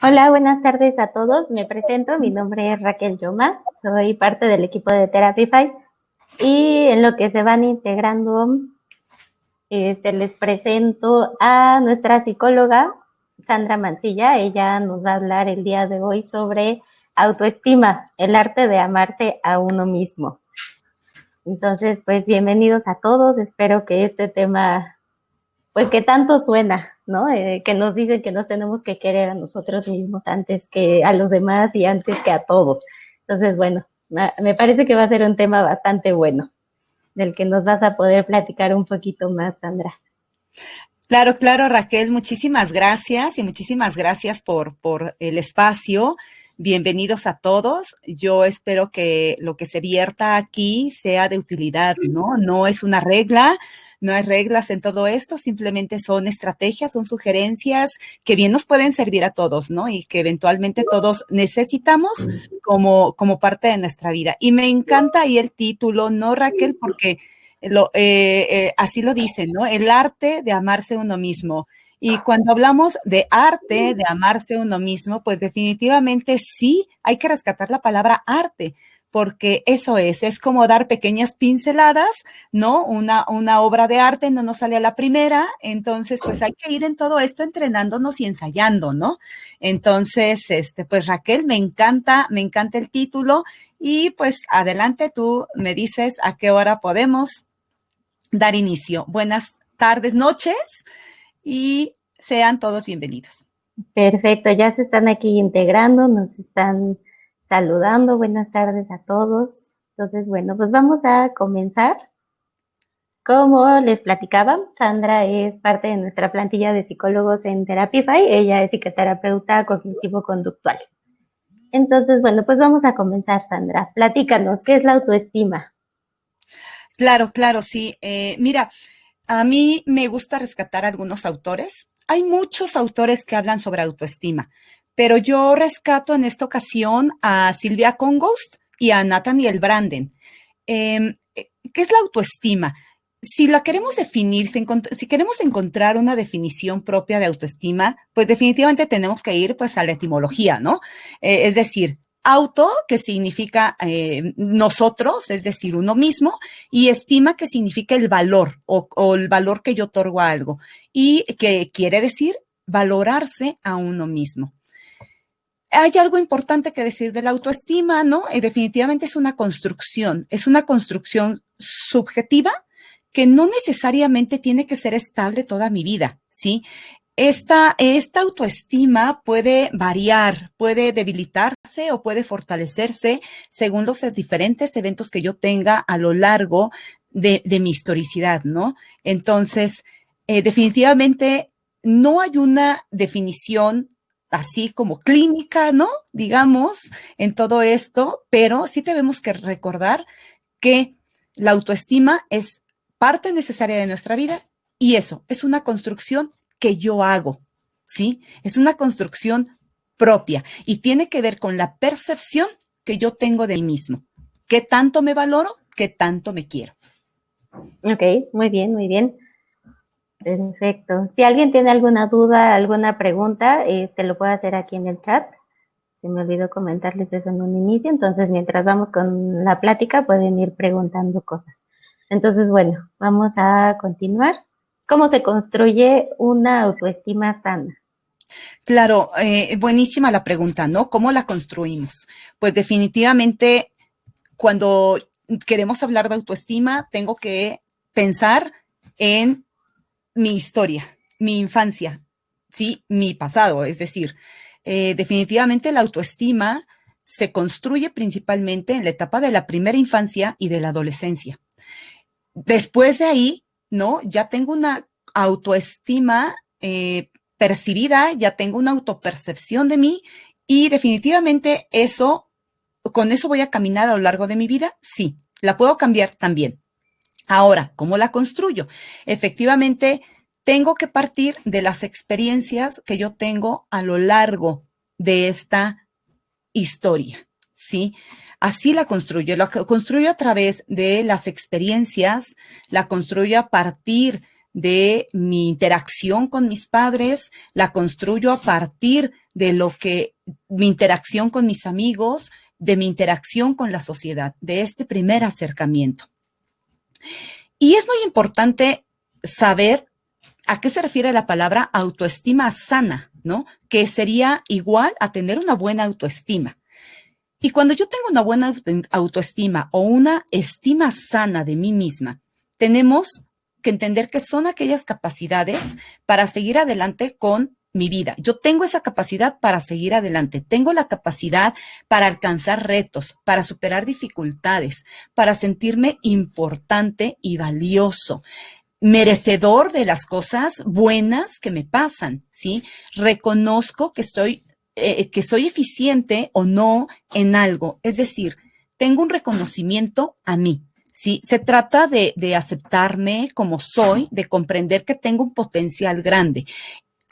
Hola, buenas tardes a todos. Me presento, mi nombre es Raquel Yoma, soy parte del equipo de Therapify y en lo que se van integrando, les presento a nuestra psicóloga Sandra Mancilla. Ella nos va a hablar el día de hoy sobre autoestima, el arte de amarse a uno mismo. Entonces, pues bienvenidos a todos. Espero que este tema, pues que tanto suena, ¿no? Que nos dicen que nos tenemos que querer a nosotros mismos antes que a los demás y antes que a todo. Entonces, bueno, me parece que va a ser un tema bastante bueno, del que nos vas a poder platicar un poquito más, Sandra. Claro, claro, Raquel, muchísimas gracias y muchísimas gracias por el espacio. Bienvenidos a todos. Yo espero que lo que se vierta aquí sea de utilidad, ¿no? No es una regla, no hay reglas en todo esto, simplemente son estrategias, son sugerencias que bien nos pueden servir a todos, ¿no? Y que eventualmente todos necesitamos como parte de nuestra vida. Y me encanta ahí el título, ¿no, Raquel? Porque así lo dicen, ¿no? El arte de amarse uno mismo. Y cuando hablamos de arte, de amarse uno mismo, pues definitivamente sí hay que rescatar la palabra arte, porque eso es como dar pequeñas pinceladas, ¿no? Una obra de arte no nos sale a la primera, entonces pues hay que ir en todo esto entrenándonos y ensayando, ¿no? Entonces, pues Raquel, me encanta el título y pues adelante tú me dices a qué hora podemos dar inicio. Buenas tardes, noches y sean todos bienvenidos. Perfecto, ya se están aquí integrando, nos están saludando. Buenas tardes a todos. Entonces, bueno, pues vamos a comenzar. Como les platicaba, Sandra es parte de nuestra plantilla de psicólogos en Therapify. Ella es psicoterapeuta cognitivo-conductual. Entonces, bueno, pues vamos a comenzar, Sandra. Platícanos, ¿qué es la autoestima? Claro, claro, sí. Mira, a mí me gusta rescatar algunos autores. Hay muchos autores que hablan sobre autoestima, pero yo rescato en esta ocasión a Silvia Kongost y a Nathaniel Branden. ¿Qué es la autoestima? Si la queremos definir, si queremos encontrar una definición propia de autoestima, pues definitivamente tenemos que ir pues a la etimología, ¿no? Es decir, auto, que significa nosotros, es decir, uno mismo, y estima, que significa el valor o el valor que yo otorgo a algo, y que quiere decir valorarse a uno mismo. Hay algo importante que decir de la autoestima, ¿no? Definitivamente es una construcción subjetiva que no necesariamente tiene que ser estable toda mi vida, ¿sí? Esta autoestima puede variar, puede debilitarse o puede fortalecerse según los diferentes eventos que yo tenga a lo largo de mi historicidad, ¿no? Entonces, definitivamente no hay una definición así como clínica, ¿no? Digamos, en todo esto, pero sí tenemos que recordar que la autoestima es parte necesaria de nuestra vida y eso es una construcción que yo hago, ¿sí? Es una construcción propia y tiene que ver con la percepción que yo tengo de mí mismo. ¿Qué tanto me valoro? ¿Qué tanto me quiero? Ok, muy bien, muy bien. Perfecto. Si alguien tiene alguna duda, alguna pregunta, lo puede hacer aquí en el chat. Se me olvidó comentarles eso en un inicio, entonces mientras vamos con la plática pueden ir preguntando cosas. Entonces, bueno, vamos a continuar. ¿Cómo se construye una autoestima sana? Claro, buenísima la pregunta, ¿no? ¿Cómo la construimos? Pues definitivamente cuando queremos hablar de autoestima, tengo que pensar en mi historia, mi infancia, ¿sí? Mi pasado, es decir, definitivamente la autoestima se construye principalmente en la etapa de la primera infancia y de la adolescencia. Después de ahí, ¿no? Ya tengo una autoestima percibida, ya tengo una autopercepción de mí y definitivamente con eso voy a caminar a lo largo de mi vida, sí. ¿La puedo cambiar? También. Ahora, ¿cómo la construyo? Efectivamente, tengo que partir de las experiencias que yo tengo a lo largo de esta historia, ¿sí? Así la construyo a través de las experiencias, la construyo a partir de mi interacción con mis padres, la construyo a partir de mi interacción con mis amigos, de mi interacción con la sociedad, de este primer acercamiento. Y es muy importante saber a qué se refiere la palabra autoestima sana, ¿no? Que sería igual a tener una buena autoestima. Y cuando yo tengo una buena autoestima o una estima sana de mí misma, tenemos que entender que son aquellas capacidades para seguir adelante con mi vida. Yo tengo esa capacidad para seguir adelante. Tengo la capacidad para alcanzar retos, para superar dificultades, para sentirme importante y valioso, merecedor de las cosas buenas que me pasan, ¿sí? Reconozco que soy eficiente o no en algo. Es decir, tengo un reconocimiento a mí, ¿sí? Se trata de aceptarme como soy, de comprender que tengo un potencial grande.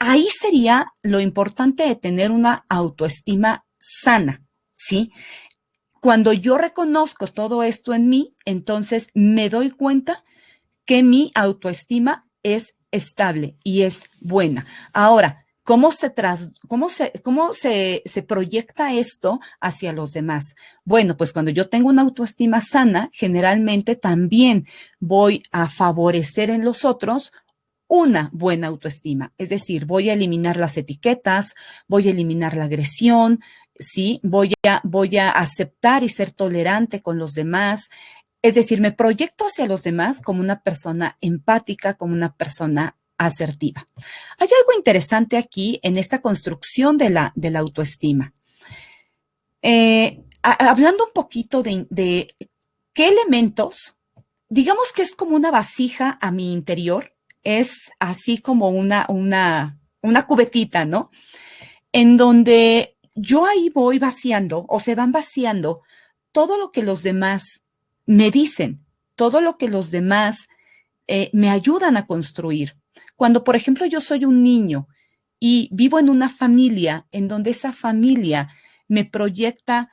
Ahí sería lo importante de tener una autoestima sana, ¿sí? Cuando yo reconozco todo esto en mí, entonces me doy cuenta que mi autoestima es estable y es buena. Ahora, ¿cómo se proyecta esto hacia los demás? Bueno, pues cuando yo tengo una autoestima sana, generalmente también voy a favorecer en los otros una buena autoestima. Es decir, voy a eliminar las etiquetas, voy a eliminar la agresión, ¿sí? Voy a aceptar y ser tolerante con los demás. Es decir, me proyecto hacia los demás como una persona empática, como una persona asertiva. Hay algo interesante aquí en esta construcción de la autoestima. Hablando un poquito de qué elementos, digamos que es como una vasija a mi interior, es así como una cubetita, ¿no? En donde yo ahí voy vaciando o se van vaciando todo lo que los demás me dicen, todo lo que los demás me ayudan a construir. Cuando, por ejemplo, yo soy un niño y vivo en una familia en donde esa familia me proyecta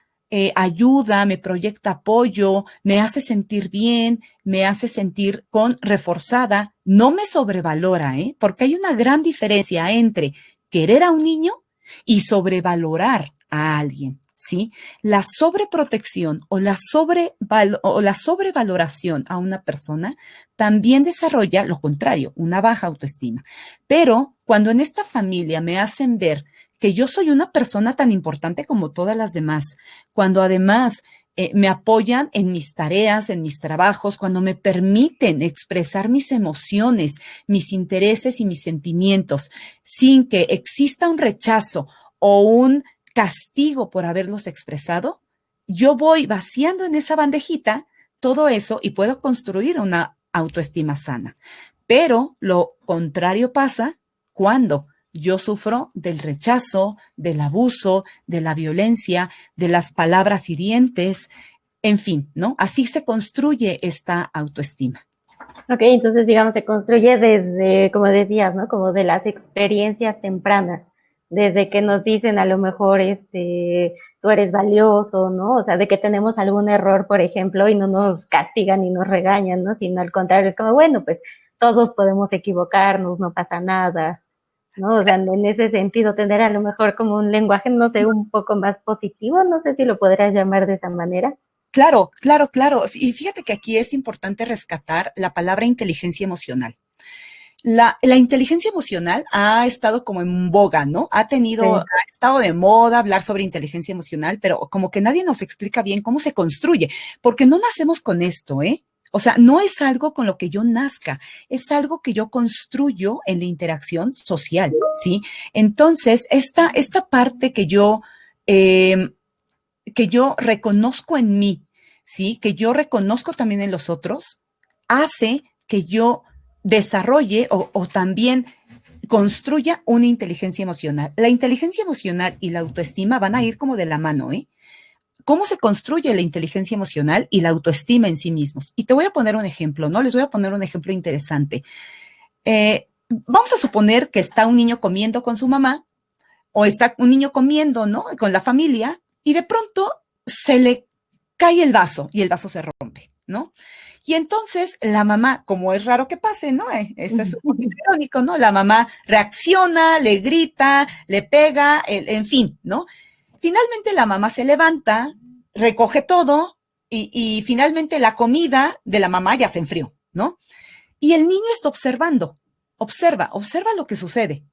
ayuda, me proyecta apoyo, me hace sentir bien, me hace sentir reforzada, no me sobrevalora, porque hay una gran diferencia entre querer a un niño y sobrevalorar a alguien, ¿sí? La sobreprotección o la sobrevaloración a una persona también desarrolla lo contrario, una baja autoestima. Pero cuando en esta familia me hacen ver que yo soy una persona tan importante como todas las demás, cuando además me apoyan en mis tareas, en mis trabajos, cuando me permiten expresar mis emociones, mis intereses y mis sentimientos, sin que exista un rechazo o un castigo por haberlos expresado, yo voy vaciando en esa bandejita todo eso y puedo construir una autoestima sana. Pero lo contrario pasa cuando yo sufro del rechazo, del abuso, de la violencia, de las palabras hirientes, en fin, ¿no? Así se construye esta autoestima. Ok, entonces, digamos, se construye desde, como decías, ¿no? Como de las experiencias tempranas, desde que nos dicen a lo mejor, tú eres valioso, ¿no? O sea, de que tenemos algún error, por ejemplo, y no nos castigan y nos regañan, ¿no? Sino al contrario, es como, bueno, pues todos podemos equivocarnos, no pasa nada, ¿no? O sea, en ese sentido, tener a lo mejor como un lenguaje, no sé, un poco más positivo, no sé si lo podrías llamar de esa manera. Claro, claro, claro. Y fíjate que aquí es importante rescatar la palabra inteligencia emocional. La inteligencia emocional ha estado como en boga, ¿no? Ha estado de moda hablar sobre inteligencia emocional, pero como que nadie nos explica bien cómo se construye, porque no nacemos con esto, ¿eh? O sea, no es algo con lo que yo nazca, es algo que yo construyo en la interacción social, ¿sí? Entonces, esta parte que yo reconozco en mí, ¿sí? Que yo reconozco también en los otros, hace que yo desarrolle o también construya una inteligencia emocional. La inteligencia emocional y la autoestima van a ir como de la mano, ¿eh? ¿Cómo se construye la inteligencia emocional y la autoestima en sí mismos? Y te voy a poner un ejemplo, ¿no? Les voy a poner un ejemplo interesante. Vamos a suponer que está un niño comiendo con su mamá o está un niño comiendo, ¿no? Con la familia y de pronto se le cae el vaso y el vaso se rompe, ¿no? Y entonces la mamá, como es raro que pase, ¿no? Eso es un poquito irónico, ¿no? La mamá reacciona, le grita, le pega, en fin, ¿no? Finalmente la mamá se levanta, recoge todo y finalmente la comida de la mamá ya se enfrió, ¿no? Y el niño está observando, observa lo que sucede.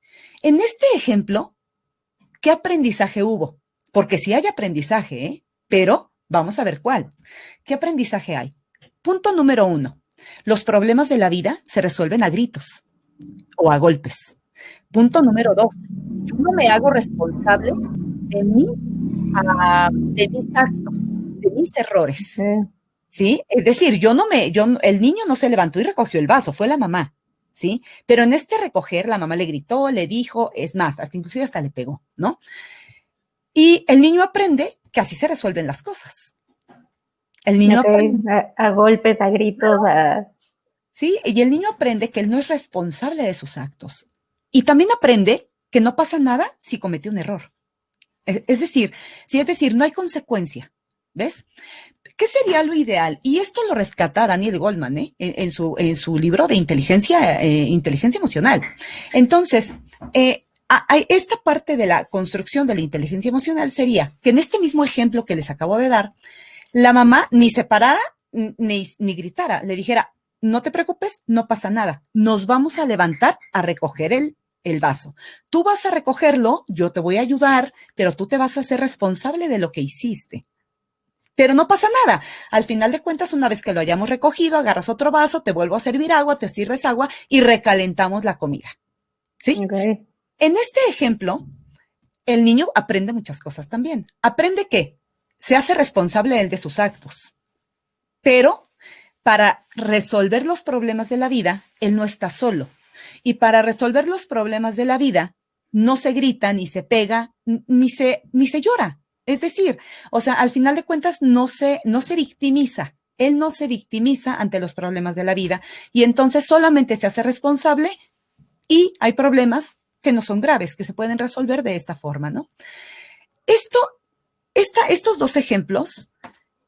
En este ejemplo, ¿qué aprendizaje hubo? Porque sí hay aprendizaje, ¿eh? Pero vamos a ver cuál. ¿Qué aprendizaje hay? Punto número 1. Los problemas de la vida se resuelven a gritos o a golpes. Punto número 2. Yo no me hago responsable de mis actos, de mis errores. ¿Sí? Es decir, el niño no se levantó y recogió el vaso, fue la mamá, ¿sí? Pero en este recoger, la mamá le gritó, le dijo, es más, inclusive hasta le pegó, ¿no? Y el niño aprende que así se resuelven las cosas. El niño aprende, a golpes, a gritos, sí, y el niño aprende que él no es responsable de sus actos. Y también aprende que no pasa nada si comete un error. Es decir, no hay consecuencia, ¿ves? ¿Qué sería lo ideal? Y esto lo rescata Daniel Goleman, en su libro de inteligencia emocional. Entonces, esta parte de la construcción de la inteligencia emocional sería que en este mismo ejemplo que les acabo de dar, la mamá ni se parara ni gritara, le dijera, no te preocupes, no pasa nada, nos vamos a levantar a recoger el vaso. Tú vas a recogerlo, yo te voy a ayudar, pero tú te vas a hacer responsable de lo que hiciste. Pero no pasa nada. Al final de cuentas, una vez que lo hayamos recogido, agarras otro vaso, te vuelvo a servir agua, te sirves agua y recalentamos la comida. ¿Sí? Okay. En este ejemplo, el niño aprende muchas cosas también. Aprende que se hace responsable él de sus actos, pero para resolver los problemas de la vida, él no está solo. Y para resolver los problemas de la vida, no se grita, ni se pega, ni se llora. Es decir, o sea, al final de cuentas no se victimiza. Él no se victimiza ante los problemas de la vida y entonces solamente se hace responsable y hay problemas que no son graves, que se pueden resolver de esta forma, ¿no? Estos dos ejemplos,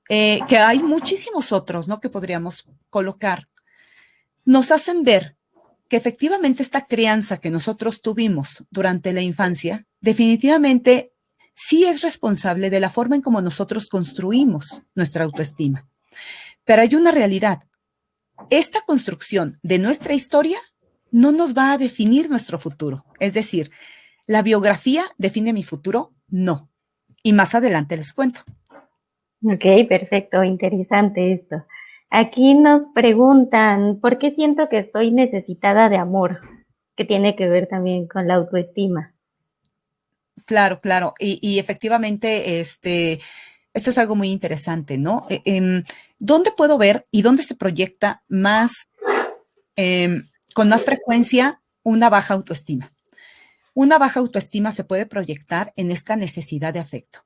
que hay muchísimos otros, ¿no? Que podríamos colocar, nos hacen ver que efectivamente esta crianza que nosotros tuvimos durante la infancia, definitivamente sí es responsable de la forma en cómo nosotros construimos nuestra autoestima. Pero hay una realidad. Esta construcción de nuestra historia no nos va a definir nuestro futuro. Es decir, ¿la biografía define mi futuro? No. Y más adelante les cuento. Ok, perfecto, interesante esto. Aquí nos preguntan, ¿por qué siento que estoy necesitada de amor? Que tiene que ver también con la autoestima. Claro. Y efectivamente, esto es algo muy interesante, ¿no? ¿Dónde puedo ver y dónde se proyecta más, con más frecuencia, una baja autoestima? Una baja autoestima se puede proyectar en esta necesidad de afecto,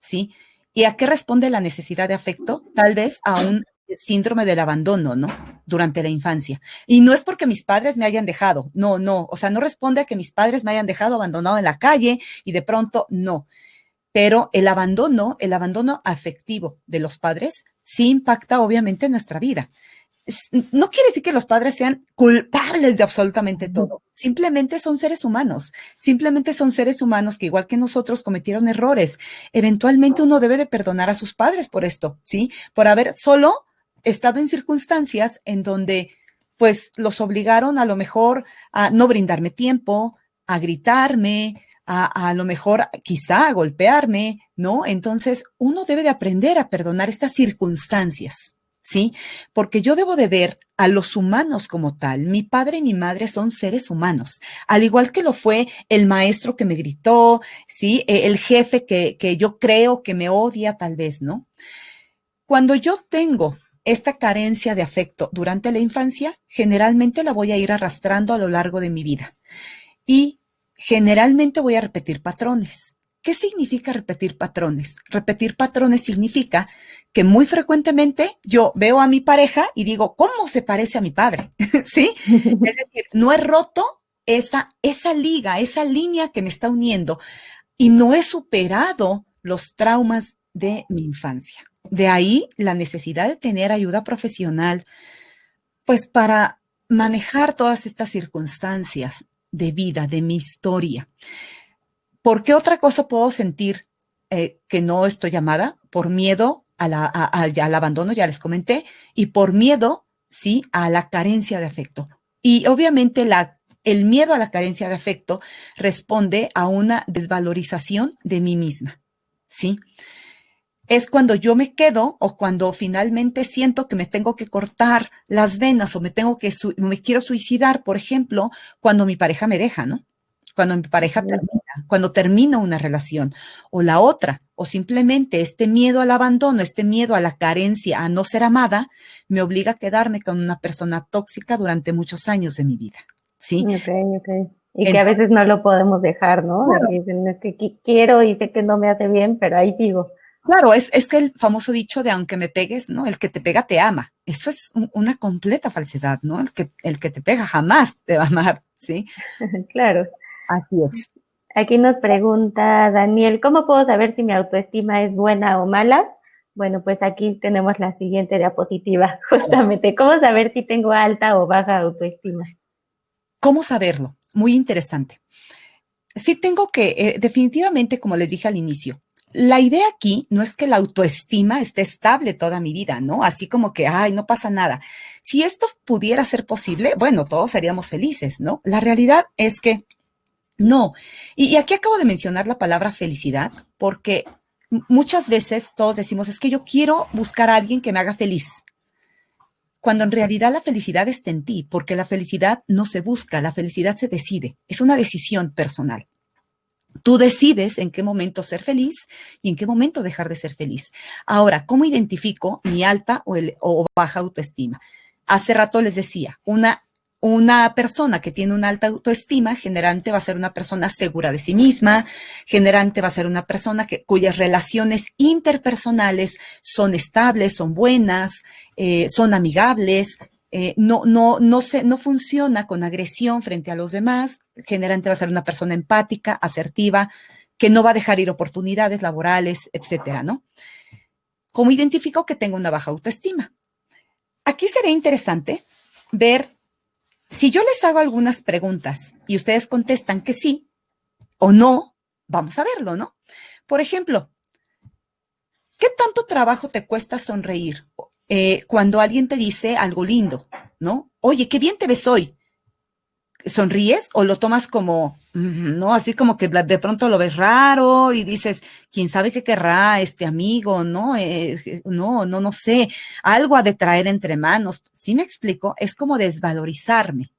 ¿sí? ¿Y a qué responde la necesidad de afecto? Tal vez a un síndrome del abandono, ¿no? Durante la infancia. Y no es porque mis padres me hayan dejado, no, o sea, no responde a que mis padres me hayan dejado abandonado en la calle y de pronto no. Pero el abandono afectivo de los padres sí impacta obviamente en nuestra vida. No quiere decir que los padres sean culpables de absolutamente todo. Simplemente son seres humanos. Simplemente son seres humanos que igual que nosotros cometieron errores. Eventualmente uno debe de perdonar a sus padres por esto, ¿sí? Por haber solo estado en circunstancias en donde pues los obligaron a lo mejor a no brindarme tiempo, a gritarme, a lo mejor quizá a golpearme, ¿no? Entonces uno debe de aprender a perdonar estas circunstancias. ¿Sí? Porque yo debo de ver a los humanos como tal. Mi padre y mi madre son seres humanos, al igual que lo fue el maestro que me gritó, ¿sí? El jefe que yo creo que me odia tal vez, ¿no? Cuando yo tengo esta carencia de afecto durante la infancia, generalmente la voy a ir arrastrando a lo largo de mi vida y generalmente voy a repetir patrones. ¿Qué significa repetir patrones? Repetir patrones significa que muy frecuentemente yo veo a mi pareja y digo, ¿cómo se parece a mi padre? ¿Sí? Es decir, no he roto esa liga, esa línea que me está uniendo y no he superado los traumas de mi infancia. De ahí la necesidad de tener ayuda profesional, pues para manejar todas estas circunstancias de vida, de mi historia. ¿Por qué otra cosa puedo sentir que no estoy llamada? Por miedo al abandono, ya les comenté, y por miedo, sí, a la carencia de afecto. Y obviamente el miedo a la carencia de afecto responde a una desvalorización de mí misma, ¿sí? Es cuando yo me quedo o cuando finalmente siento que me tengo que cortar las venas o me quiero suicidar, por ejemplo, cuando mi pareja me deja, ¿no? Cuando mi pareja termina, cuando termina una relación o la otra, o simplemente este miedo al abandono, este miedo a la carencia, a no ser amada, me obliga a quedarme con una persona tóxica durante muchos años de mi vida, ¿sí? Ok. Y que a veces no lo podemos dejar, ¿no? Claro. Dicen, es que quiero y sé que no me hace bien, pero ahí sigo. Claro, es que el famoso dicho de aunque me pegues, ¿no? El que te pega te ama. Eso es una completa falsedad, ¿no? El que te pega jamás te va a amar, ¿sí? Claro. Así es. Aquí nos pregunta Daniel, ¿cómo puedo saber si mi autoestima es buena o mala? Bueno, pues aquí tenemos la siguiente diapositiva, justamente, ¿cómo saber si tengo alta o baja autoestima? ¿Cómo saberlo? Muy interesante. Sí tengo que, definitivamente, como les dije al inicio, la idea aquí no es que la autoestima esté estable toda mi vida, ¿no? Así como que, ay, no pasa nada. Si esto pudiera ser posible, bueno, todos seríamos felices, ¿no? La realidad es que no. Y aquí acabo de mencionar la palabra felicidad porque muchas veces todos decimos, es que yo quiero buscar a alguien que me haga feliz. Cuando en realidad la felicidad está en ti, porque la felicidad no se busca, la felicidad se decide. Es una decisión personal. Tú decides en qué momento ser feliz y en qué momento dejar de ser feliz. Ahora, ¿cómo identifico mi alta o baja autoestima? Hace rato les decía, una persona que tiene una alta autoestima generalmente va a ser una persona segura de sí misma, generalmente va a ser una persona cuyas relaciones interpersonales son estables, son buenas, son amigables, no funciona con agresión frente a los demás, generalmente va a ser una persona empática, asertiva, que no va a dejar ir oportunidades laborales, etcétera, ¿no? ¿Cómo identifico que tengo una baja autoestima? Aquí sería interesante ver si yo les hago algunas preguntas y ustedes contestan que sí o no, vamos a verlo, ¿no? Por ejemplo, ¿qué tanto trabajo te cuesta sonreír cuando alguien te dice algo lindo, ¿no? Oye, qué bien te ves hoy. ¿Sonríes o lo tomas como, no? Así como que de pronto lo ves raro y dices, quién sabe qué querrá este amigo, ¿no? No sé, algo ha de traer entre manos. ¿Sí me explico? Es como desvalorizarme.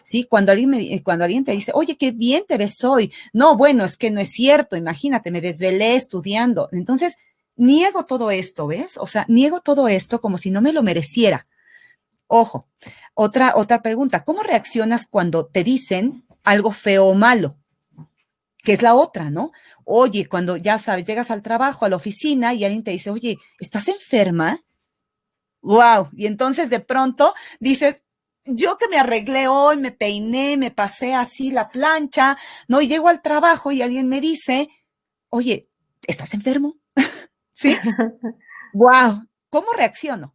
Sí, cuando alguien te dice, oye, qué bien te ves hoy. No, bueno, es que no es cierto, imagínate, me desvelé estudiando. Entonces, niego todo esto, ¿ves? O sea, niego todo esto como si no me lo mereciera. Ojo, otra pregunta, ¿cómo reaccionas cuando te dicen algo feo o malo? Que es la otra, ¿no? Oye, cuando ya sabes, llegas al trabajo, a la oficina y alguien te dice, oye, ¿estás enferma? Wow, y entonces de pronto dices, yo que me arreglé hoy, me peiné, me pasé así la plancha, ¿no? Y llego al trabajo y alguien me dice, oye, ¿estás enfermo? ¿Sí? Wow, ¿cómo reacciono?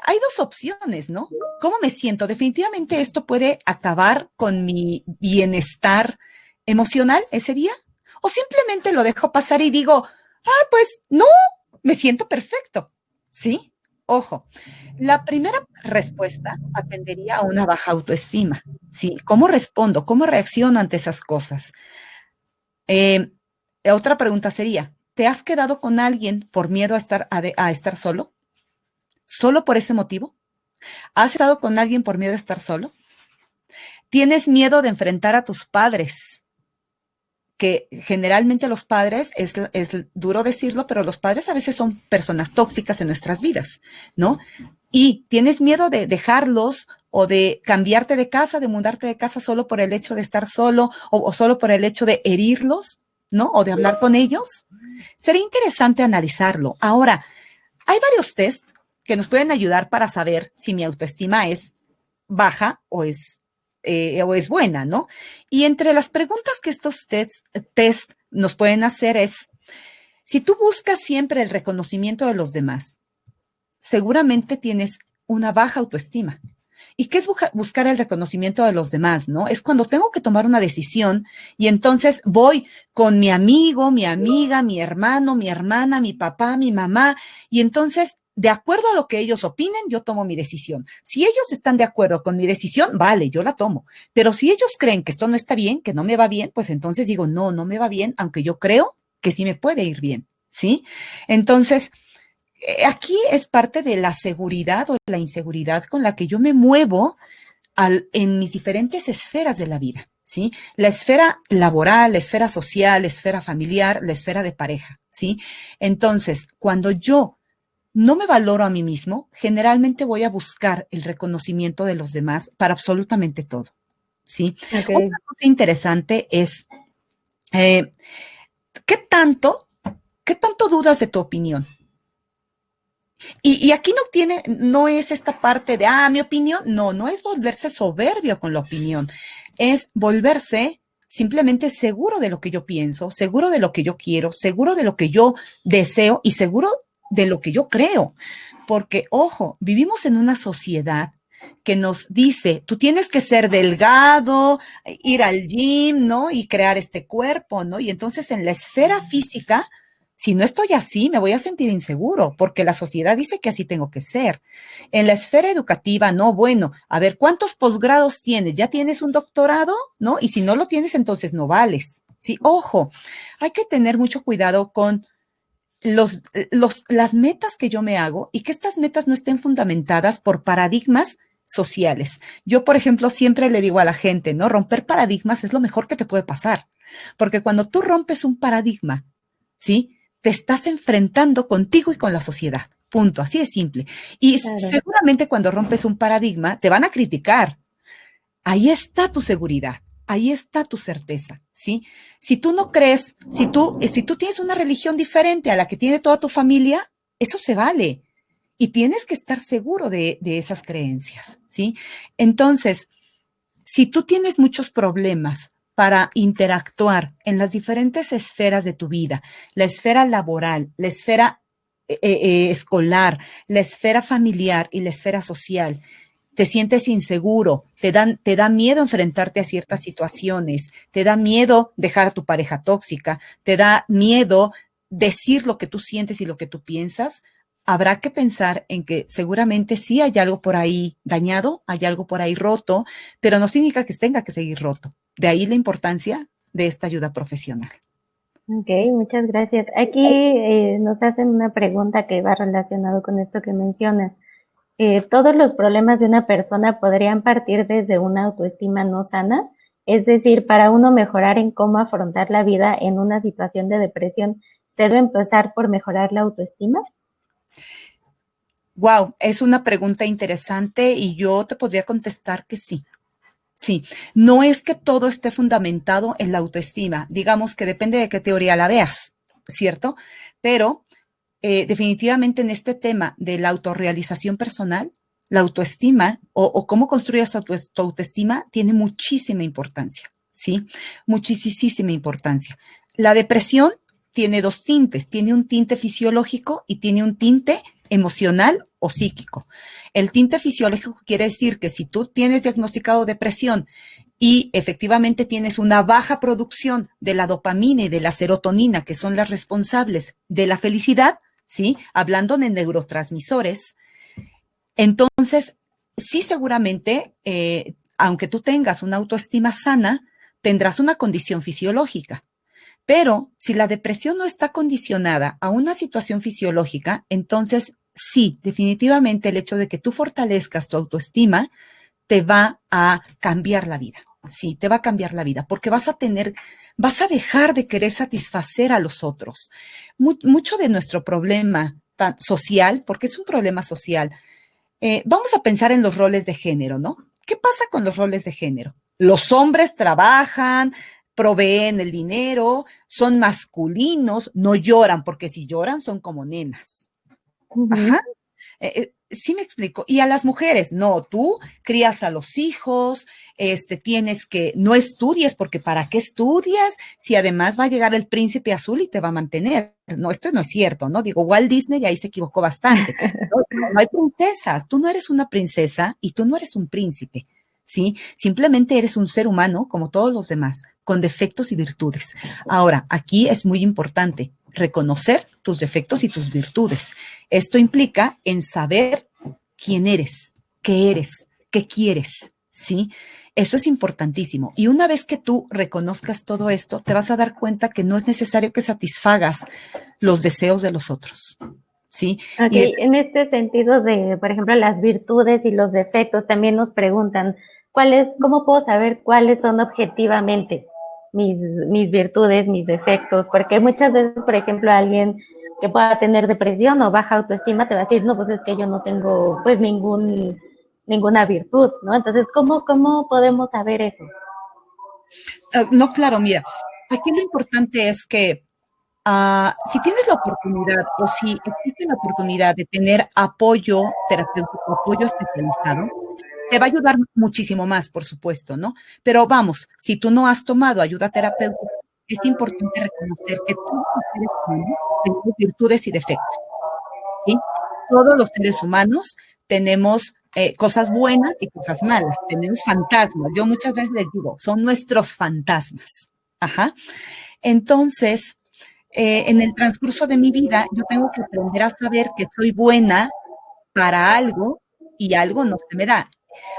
Hay dos opciones, ¿no? ¿Cómo me siento? Definitivamente esto puede acabar con mi bienestar emocional ese día. O simplemente lo dejo pasar y digo, pues no, me siento perfecto. ¿Sí? Ojo, la primera respuesta atendería a una baja autoestima. ¿Sí? ¿Cómo respondo? ¿Cómo reacciono ante esas cosas? Eh, Otra pregunta sería, ¿te has quedado con alguien por miedo a estar solo? ¿Solo por ese motivo? ¿Has estado con alguien por miedo a estar solo? ¿Tienes miedo de enfrentar a tus padres? Que generalmente los padres, es duro decirlo, pero los padres a veces son personas tóxicas en nuestras vidas, ¿no? Y tienes miedo de dejarlos o de cambiarte de casa, de mudarte de casa solo por el hecho de estar solo o solo por el hecho de herirlos, ¿no? O de hablar con ellos. Sería interesante analizarlo. Ahora, hay varios tests que nos pueden ayudar para saber si mi autoestima es baja o es buena, ¿no? Y entre las preguntas que estos test nos pueden hacer es, Si tú buscas siempre el reconocimiento de los demás, seguramente tienes una baja autoestima. ¿Y qué es buscar el reconocimiento de los demás, no? Es cuando tengo que tomar una decisión y entonces voy con mi amigo, mi amiga, mi hermano, mi hermana, mi papá, mi mamá, y entonces, de acuerdo a lo que ellos opinen, yo tomo mi decisión. Si ellos están de acuerdo con mi decisión, vale, yo la tomo. Pero si ellos creen que esto no está bien, que no me va bien, pues entonces digo, no, no me va bien, aunque yo creo que sí me puede ir bien, ¿sí? Entonces, aquí es parte de la seguridad o la inseguridad con la que yo me muevo en mis diferentes esferas de la vida, ¿sí? La esfera laboral, la esfera social, la esfera familiar, la esfera de pareja, ¿sí? Entonces, cuando yo no me valoro a mí mismo, generalmente voy a buscar el reconocimiento de los demás para absolutamente todo, ¿sí? Okay. Otra cosa interesante es, ¿qué tanto dudas de tu opinión? Y aquí no es esta parte de, mi opinión, no es volverse soberbio con la opinión, es volverse simplemente seguro de lo que yo pienso, seguro de lo que yo quiero, seguro de lo que yo deseo y seguro de lo que yo creo. Porque, ojo, vivimos en una sociedad que nos dice, tú tienes que ser delgado, ir al gym, ¿no? Y crear este cuerpo, ¿no? Y entonces en la esfera física, si no estoy así, me voy a sentir inseguro, porque la sociedad dice que así tengo que ser. En la esfera educativa, no, bueno, a ver, ¿cuántos posgrados tienes? ¿Ya tienes un doctorado? ¿No? Y si no lo tienes, entonces no vales. Sí, ojo, hay que tener mucho cuidado con las metas que yo me hago y que estas metas no estén fundamentadas por paradigmas sociales. Yo, por ejemplo, siempre le digo a la gente, ¿no? Romper paradigmas es lo mejor que te puede pasar, porque cuando tú rompes un paradigma, ¿sí? Te estás enfrentando contigo y con la sociedad. Punto, así de simple. Y Claro. seguramente cuando rompes un paradigma, te van a criticar. Ahí está tu seguridad, ahí está tu certeza, ¿sí? Si tú no crees, si tú tienes una religión diferente a la que tiene toda tu familia, eso se vale. Y tienes que estar seguro de esas creencias, ¿sí? Entonces, si tú tienes muchos problemas para interactuar en las diferentes esferas de tu vida, la esfera laboral, la esfera escolar, la esfera familiar y la esfera social, te sientes inseguro, te da miedo enfrentarte a ciertas situaciones, te da miedo dejar a tu pareja tóxica, te da miedo decir lo que tú sientes y lo que tú piensas, habrá que pensar en que seguramente sí hay algo por ahí dañado, hay algo por ahí roto, pero no significa que tenga que seguir roto. De ahí la importancia de esta ayuda profesional. Ok, muchas gracias. Aquí nos hacen una pregunta que va relacionado con esto que mencionas. ¿Todos los problemas de una persona podrían partir desde una autoestima no sana? Es decir, para uno mejorar en cómo afrontar la vida en una situación de depresión, ¿se debe empezar por mejorar la autoestima? Wow, es una pregunta interesante y yo te podría contestar que sí. Sí, no es que todo esté fundamentado en la autoestima, digamos que depende de qué teoría la veas, ¿cierto? Pero definitivamente en este tema de la autorrealización personal, la autoestima o cómo construyes tu autoestima tiene muchísima importancia, ¿sí? Muchísima importancia. La depresión tiene dos tintes, tiene un tinte fisiológico y tiene un tinte emocional o psíquico. El tinte fisiológico quiere decir que si tú tienes diagnosticado depresión y efectivamente tienes una baja producción de la dopamina y de la serotonina, que son las responsables de la felicidad, ¿sí? Hablando de neurotransmisores, entonces sí seguramente, aunque tú tengas una autoestima sana, tendrás una condición fisiológica. Pero si la depresión no está condicionada a una situación fisiológica, entonces sí, definitivamente el hecho de que tú fortalezcas tu autoestima te va a cambiar la vida. Sí, te va a cambiar la vida porque vas a dejar de querer satisfacer a los otros. Mucho de nuestro problema social, porque es un problema social, vamos a pensar en los roles de género, ¿no? ¿Qué pasa con los roles de género? Los hombres trabajan, proveen el dinero, son masculinos, no lloran, porque si lloran son como nenas. Uh-huh. Ajá. Sí me explico. Y a las mujeres, no, tú crías a los hijos, tienes que, no estudies, porque ¿para qué estudias? Si además va a llegar el príncipe azul y te va a mantener. No, esto no es cierto, ¿no? Digo, Walt Disney ahí se equivocó bastante. No, no hay princesas, tú no eres una princesa y tú no eres un príncipe, ¿sí? Simplemente eres un ser humano como todos los demás, con defectos y virtudes. Ahora, aquí es muy importante reconocer tus defectos y tus virtudes. Esto implica en saber quién eres, qué quieres, ¿sí? Eso es importantísimo. Y una vez que tú reconozcas todo esto, te vas a dar cuenta que no es necesario que satisfagas los deseos de los otros, ¿sí? Ok, Y en este sentido de, por ejemplo, las virtudes y los defectos, también nos preguntan, ¿cómo puedo saber cuáles son objetivamente mis virtudes, mis defectos? Porque muchas veces, por ejemplo, alguien que pueda tener depresión o baja autoestima te va a decir, no, pues es que yo no tengo pues ninguna virtud, ¿no? Entonces, ¿cómo podemos saber eso? no, claro, mira, aquí lo importante es que si tienes la oportunidad o si existe la oportunidad de tener apoyo terapéutico, apoyo especializado, te va a ayudar muchísimo más, por supuesto, ¿no? Pero vamos, si tú no has tomado ayuda terapéutica, es importante reconocer que todos los seres humanos tenemos virtudes y defectos, ¿sí? Todos los seres humanos tenemos cosas buenas y cosas malas, tenemos fantasmas. Yo muchas veces les digo, son nuestros fantasmas. Ajá. Entonces, en el transcurso de mi vida, yo tengo que aprender a saber que soy buena para algo y algo no se me da.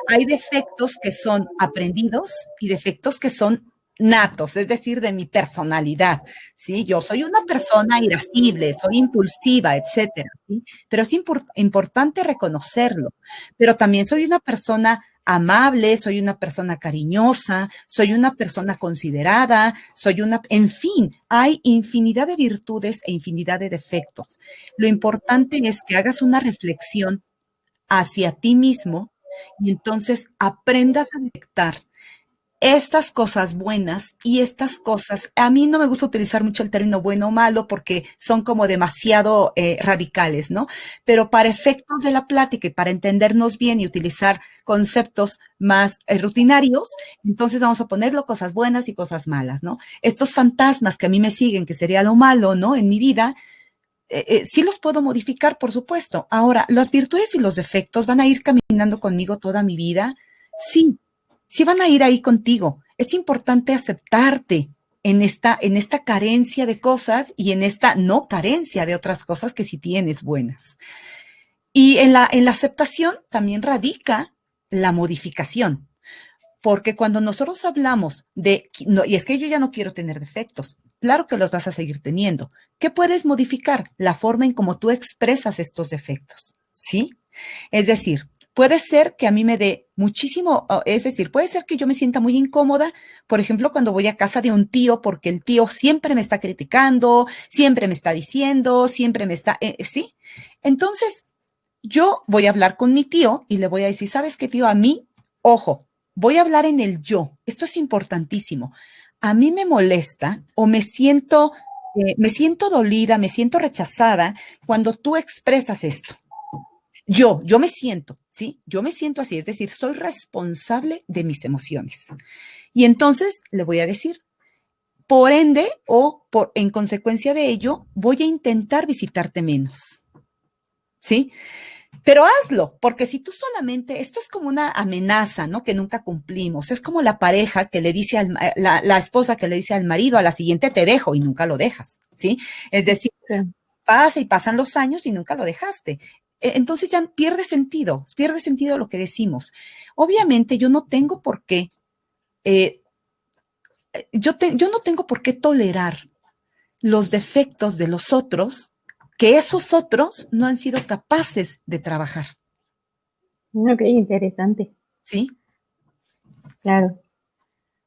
Hay defectos que son aprendidos y defectos que son natos, es decir, de mi personalidad, ¿sí? Yo soy una persona irascible, soy impulsiva, etcétera, ¿sí? Pero es importante reconocerlo. Pero también soy una persona amable, soy una persona cariñosa, soy una persona considerada, en fin, hay infinidad de virtudes e infinidad de defectos. Lo importante es que hagas una reflexión hacia ti mismo y entonces aprendas a detectar estas cosas buenas y estas cosas. A mí no me gusta utilizar mucho el término bueno o malo porque son como demasiado radicales, ¿no? Pero para efectos de la plática y para entendernos bien y utilizar conceptos más rutinarios, entonces vamos a ponerlo cosas buenas y cosas malas, ¿no? Estos fantasmas que a mí me siguen, que sería lo malo, ¿no? En mi vida, sí los puedo modificar, por supuesto. Ahora, las virtudes y los defectos van a ir caminando conmigo toda mi vida. Sí, sí van a ir ahí contigo. Es importante aceptarte en esta carencia de cosas y en esta no carencia de otras cosas que sí tienes buenas. Y en la aceptación también radica la modificación. Porque cuando nosotros hablamos de, no, y es que yo ya no quiero tener defectos, claro que los vas a seguir teniendo. ¿Qué puedes modificar? La forma en cómo tú expresas estos defectos, ¿sí? Es decir, puede ser que a mí me dé muchísimo, es decir, puede ser que yo me sienta muy incómoda, por ejemplo, cuando voy a casa de un tío, porque el tío siempre me está criticando, siempre me está diciendo, siempre me está, ¿sí? Entonces, yo voy a hablar con mi tío y le voy a decir, ¿sabes qué, tío? A mí, ojo, voy a hablar en el yo. Esto es importantísimo. A mí me molesta o me siento dolida, me siento rechazada cuando tú expresas esto. Yo me siento, ¿sí? Yo me siento así, es decir, soy responsable de mis emociones. Y entonces le voy a decir, por ende en consecuencia de ello, voy a intentar visitarte menos, ¿sí? Pero hazlo, porque si tú solamente, esto es como una amenaza, ¿no? Que nunca cumplimos. Es como la pareja que le dice la esposa que le dice al marido, a la siguiente te dejo y nunca lo dejas, ¿sí? Es decir, Sí. pasa y pasan los años y nunca lo dejaste. Entonces ya pierde sentido lo que decimos. Obviamente yo no tengo por qué, eh, yo no tengo por qué tolerar los defectos de los otros que esos otros no han sido capaces de trabajar. Ok, interesante. ¿Sí? Claro.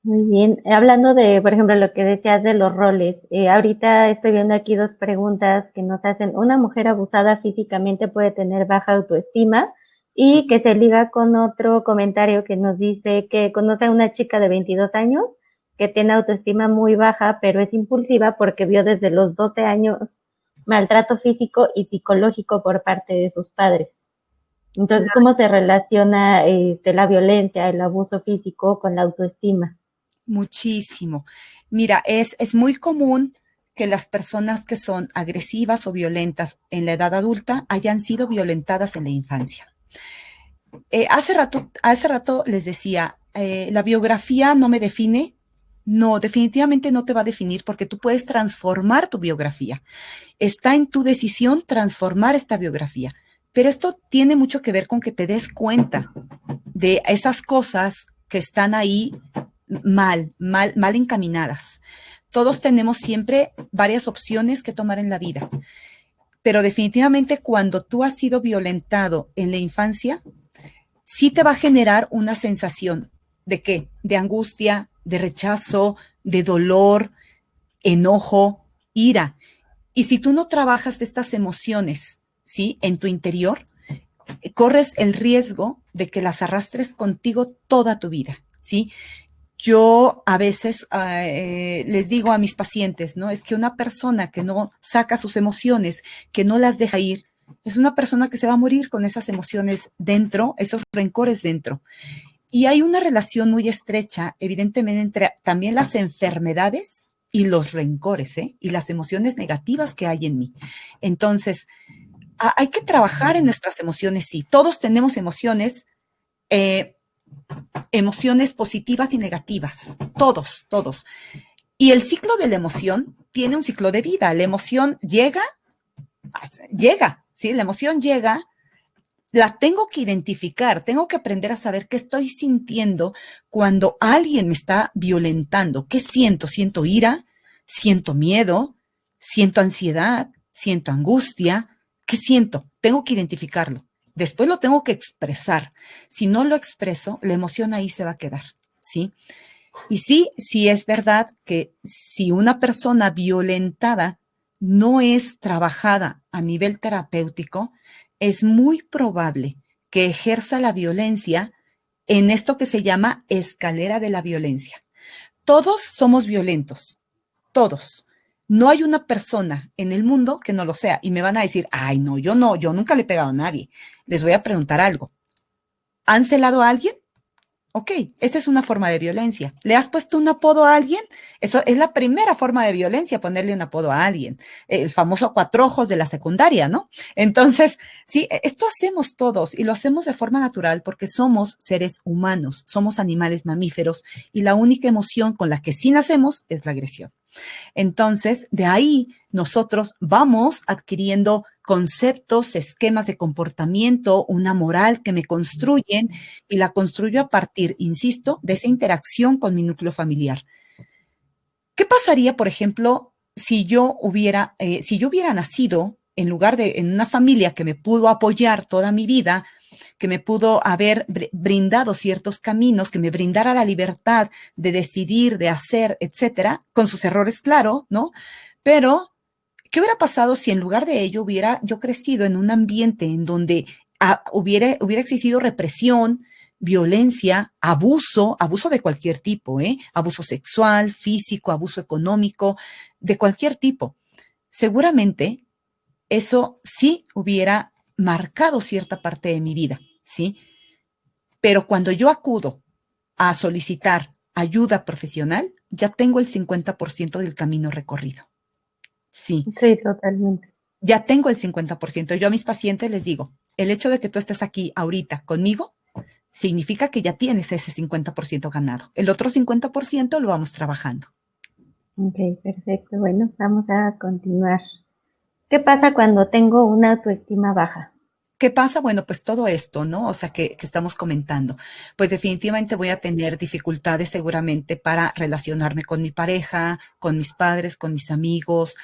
Muy bien. Hablando de, por ejemplo, lo que decías de los roles, ahorita estoy viendo aquí dos preguntas que nos hacen. Una mujer abusada físicamente puede tener baja autoestima y que se liga con otro comentario que nos dice que conoce a una chica de 22 años que tiene autoestima muy baja, pero es impulsiva porque vio desde los 12 años maltrato físico y psicológico por parte de sus padres. Entonces, ¿cómo se relaciona la violencia, el abuso físico con la autoestima? Muchísimo. Mira, es muy común que las personas que son agresivas o violentas en la edad adulta hayan sido violentadas en la infancia. Hace rato les decía, la biografía no me define. No, definitivamente no te va a definir porque tú puedes transformar tu biografía. Está en tu decisión transformar esta biografía. Pero esto tiene mucho que ver con que te des cuenta de esas cosas que están ahí mal encaminadas. Todos tenemos siempre varias opciones que tomar en la vida, pero definitivamente cuando tú has sido violentado en la infancia, sí te va a generar una sensación de ¿qué? De angustia, de rechazo, de dolor, enojo, ira. Y si tú no trabajas estas emociones, ¿sí? En tu interior, corres el riesgo de que las arrastres contigo toda tu vida, ¿sí? Yo a veces les digo a mis pacientes, ¿no? Es que una persona que no saca sus emociones, que no las deja ir, es una persona que se va a morir con esas emociones dentro, esos rencores dentro. Y hay una relación muy estrecha, evidentemente, entre también las enfermedades y los rencores, ¿eh? Y las emociones negativas que hay en mí. Entonces, hay que trabajar en nuestras emociones, sí. Todos tenemos emociones, eh, emociones positivas y negativas. Todos, todos. Y el ciclo de la emoción tiene un ciclo de vida. La emoción llega, ¿sí? La emoción llega, la tengo que identificar, tengo que aprender a saber qué estoy sintiendo cuando alguien me está violentando. ¿Qué siento? ¿Siento ira? ¿Siento miedo? ¿Siento ansiedad? ¿Siento angustia? ¿Qué siento? Tengo que identificarlo. Después lo tengo que expresar. Si no lo expreso, la emoción ahí se va a quedar, ¿sí? Y sí es verdad que si una persona violentada no es trabajada a nivel terapéutico, es muy probable que ejerza la violencia en esto que se llama escalera de la violencia. Todos somos violentos, todos. No hay una persona en el mundo que no lo sea. Y me van a decir, ay, no, yo nunca le he pegado a nadie. Les voy a preguntar algo. ¿Han celado a alguien? Ok, esa es una forma de violencia. ¿Le has puesto un apodo a alguien? Eso es la primera forma de violencia, ponerle un apodo a alguien. El famoso cuatro ojos de la secundaria, ¿no? Entonces, sí, esto hacemos todos y lo hacemos de forma natural porque somos seres humanos, somos animales mamíferos y la única emoción con la que sí nacemos es la agresión. Entonces, de ahí nosotros vamos adquiriendo conceptos, esquemas de comportamiento, una moral que me construyen y la construyo a partir, insisto, de esa interacción con mi núcleo familiar. ¿Qué pasaría, por ejemplo, si yo hubiera nacido en una familia que me pudo apoyar toda mi vida, que me pudo haber brindado ciertos caminos, que me brindara la libertad de decidir, de hacer, etcétera, con sus errores, claro, ¿no? Pero, ¿qué hubiera pasado si en lugar de ello hubiera yo crecido en un ambiente en donde hubiera existido represión, violencia, abuso de cualquier tipo, abuso sexual, físico, abuso económico, de cualquier tipo? Seguramente eso sí hubiera marcado cierta parte de mi vida, ¿sí? Pero cuando yo acudo a solicitar ayuda profesional, ya tengo el 50% del camino recorrido. Sí. Sí, totalmente. Ya tengo el 50%. Yo a mis pacientes les digo, el hecho de que tú estés aquí ahorita conmigo significa que ya tienes ese 50% ganado. El otro 50% lo vamos trabajando. Ok, perfecto. Bueno, vamos a continuar. ¿Qué pasa cuando tengo una autoestima baja? ¿Qué pasa? Bueno, pues todo esto, ¿no? O sea, que estamos comentando. Pues definitivamente voy a tener dificultades seguramente para relacionarme con mi pareja, con mis padres, con mis amigos.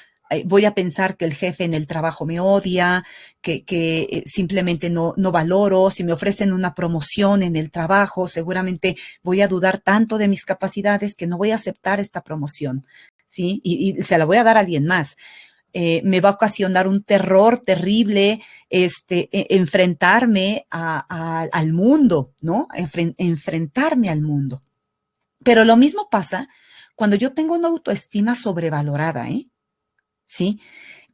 Voy a pensar que el jefe en el trabajo me odia, que simplemente no valoro. Si me ofrecen una promoción en el trabajo, seguramente voy a dudar tanto de mis capacidades que no voy a aceptar esta promoción, ¿sí? Y se la voy a dar a alguien más. Me va a ocasionar un terror terrible, enfrentarme al mundo, ¿no? Enfrentarme al mundo. Pero lo mismo pasa cuando yo tengo una autoestima sobrevalorada, ¿sí?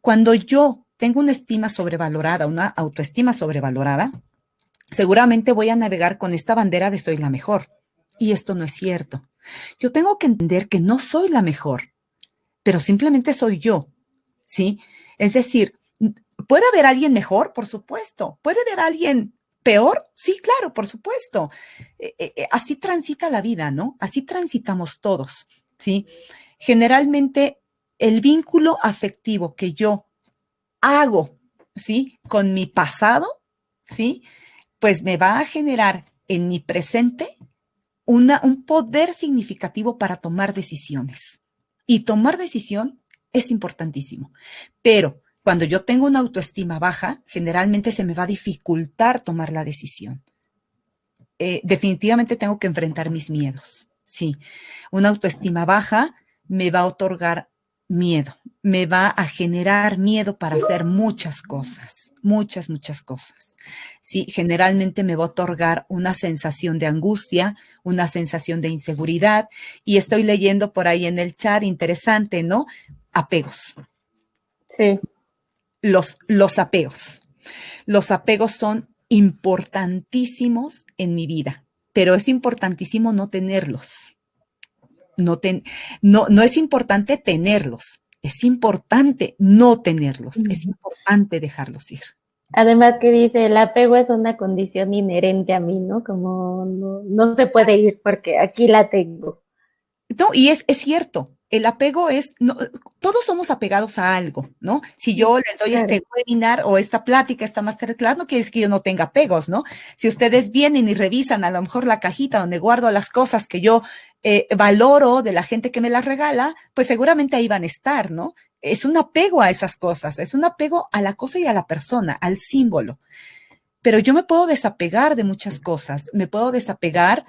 Cuando yo tengo una estima sobrevalorada, una autoestima sobrevalorada, seguramente voy a navegar con esta bandera de soy la mejor. Y esto no es cierto. Yo tengo que entender que no soy la mejor, pero simplemente soy yo, ¿sí? Es decir, ¿puede haber alguien mejor? Por supuesto. ¿Puede haber alguien peor? Sí, claro, por supuesto. Así transita la vida, ¿no? Así transitamos todos, ¿sí? Generalmente, el vínculo afectivo que yo hago, ¿sí? Con mi pasado, ¿sí? Pues me va a generar en mi presente un poder significativo para tomar decisiones. Y tomar decisión es importantísimo. Pero cuando yo tengo una autoestima baja, generalmente se me va a dificultar tomar la decisión. Definitivamente tengo que enfrentar mis miedos. Sí, una autoestima baja me va a otorgar miedo, me va a generar miedo para hacer muchas cosas, muchas cosas. Sí, generalmente me va a otorgar una sensación de angustia, una sensación de inseguridad, y estoy leyendo por ahí en el chat, interesante, ¿no? Apegos. Sí. Los apegos. Los apegos son importantísimos en mi vida, pero es importantísimo no tenerlos. No es importante tenerlos, es importante no tenerlos, es importante dejarlos ir. Además que dice, el apego es una condición inherente a mí, ¿no? Como no se puede ir porque aquí la tengo. No, y es cierto, el apego es, no, todos somos apegados a algo, ¿no? Si yo les doy este webinar o esta plática, esta masterclass, no quiere decir que yo no tenga apegos, ¿no? Si ustedes vienen y revisan a lo mejor la cajita donde guardo las cosas que yo valoro de la gente que me las regala, pues seguramente ahí van a estar, ¿no? Es un apego a esas cosas, es un apego a la cosa y a la persona, al símbolo. Pero yo me puedo desapegar de muchas cosas, me puedo desapegar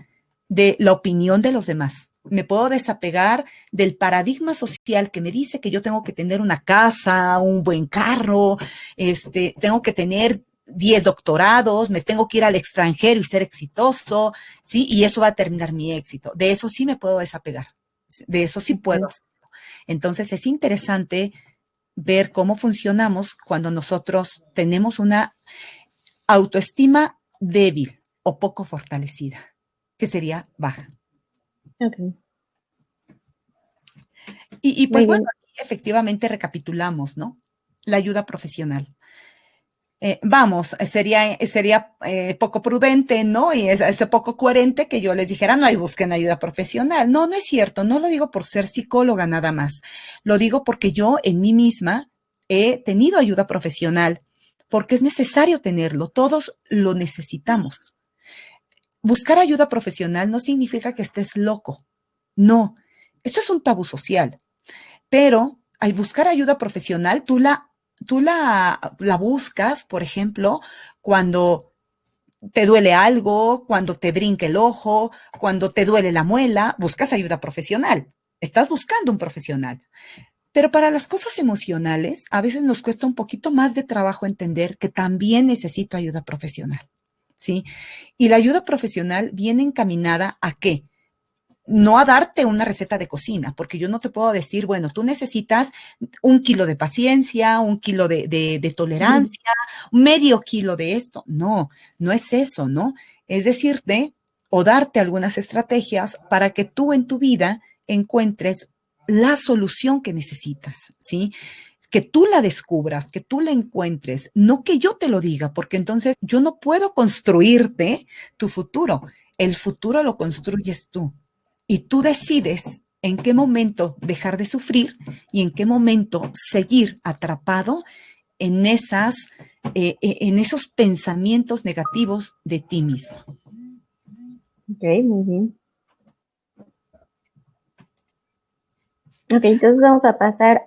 de la opinión de los demás. Me puedo desapegar del paradigma social que me dice que yo tengo que tener una casa, un buen carro, tengo que tener 10 doctorados, me tengo que ir al extranjero y ser exitoso, ¿sí? Y eso va a terminar mi éxito. De eso sí me puedo desapegar, de eso sí puedo hacerlo. Entonces es interesante ver cómo funcionamos cuando nosotros tenemos una autoestima débil o poco fortalecida, que sería baja. Okay. Y pues bueno, efectivamente recapitulamos, ¿no? La ayuda profesional. Vamos, sería poco prudente, ¿no? Y es poco coherente que yo les dijera, no, busquen ayuda profesional. No, no es cierto, no lo digo por ser psicóloga nada más. Lo digo porque yo en mí misma he tenido ayuda profesional, porque es necesario tenerlo, todos lo necesitamos. Buscar ayuda profesional no significa que estés loco, no, eso es un tabú social, pero al buscar ayuda profesional, tú la buscas, por ejemplo, cuando te duele algo, cuando te brinca el ojo, cuando te duele la muela, buscas ayuda profesional, estás buscando un profesional. Pero para las cosas emocionales, a veces nos cuesta un poquito más de trabajo entender que también necesito ayuda profesional. ¿Sí? Y la ayuda profesional viene encaminada ¿a qué? No a darte una receta de cocina, porque yo no te puedo decir, bueno, tú necesitas 1 kilo de paciencia, 1 kilo de tolerancia, medio kilo de esto. No, no es eso, ¿no? Es decirte o darte algunas estrategias para que tú en tu vida encuentres la solución que necesitas, ¿sí? Que tú la descubras, que tú la encuentres, no que yo te lo diga, porque entonces yo no puedo construirte tu futuro. El futuro lo construyes tú y tú decides en qué momento dejar de sufrir y en qué momento seguir atrapado en esos pensamientos negativos de ti mismo. Ok, muy bien. Ok, entonces vamos a pasar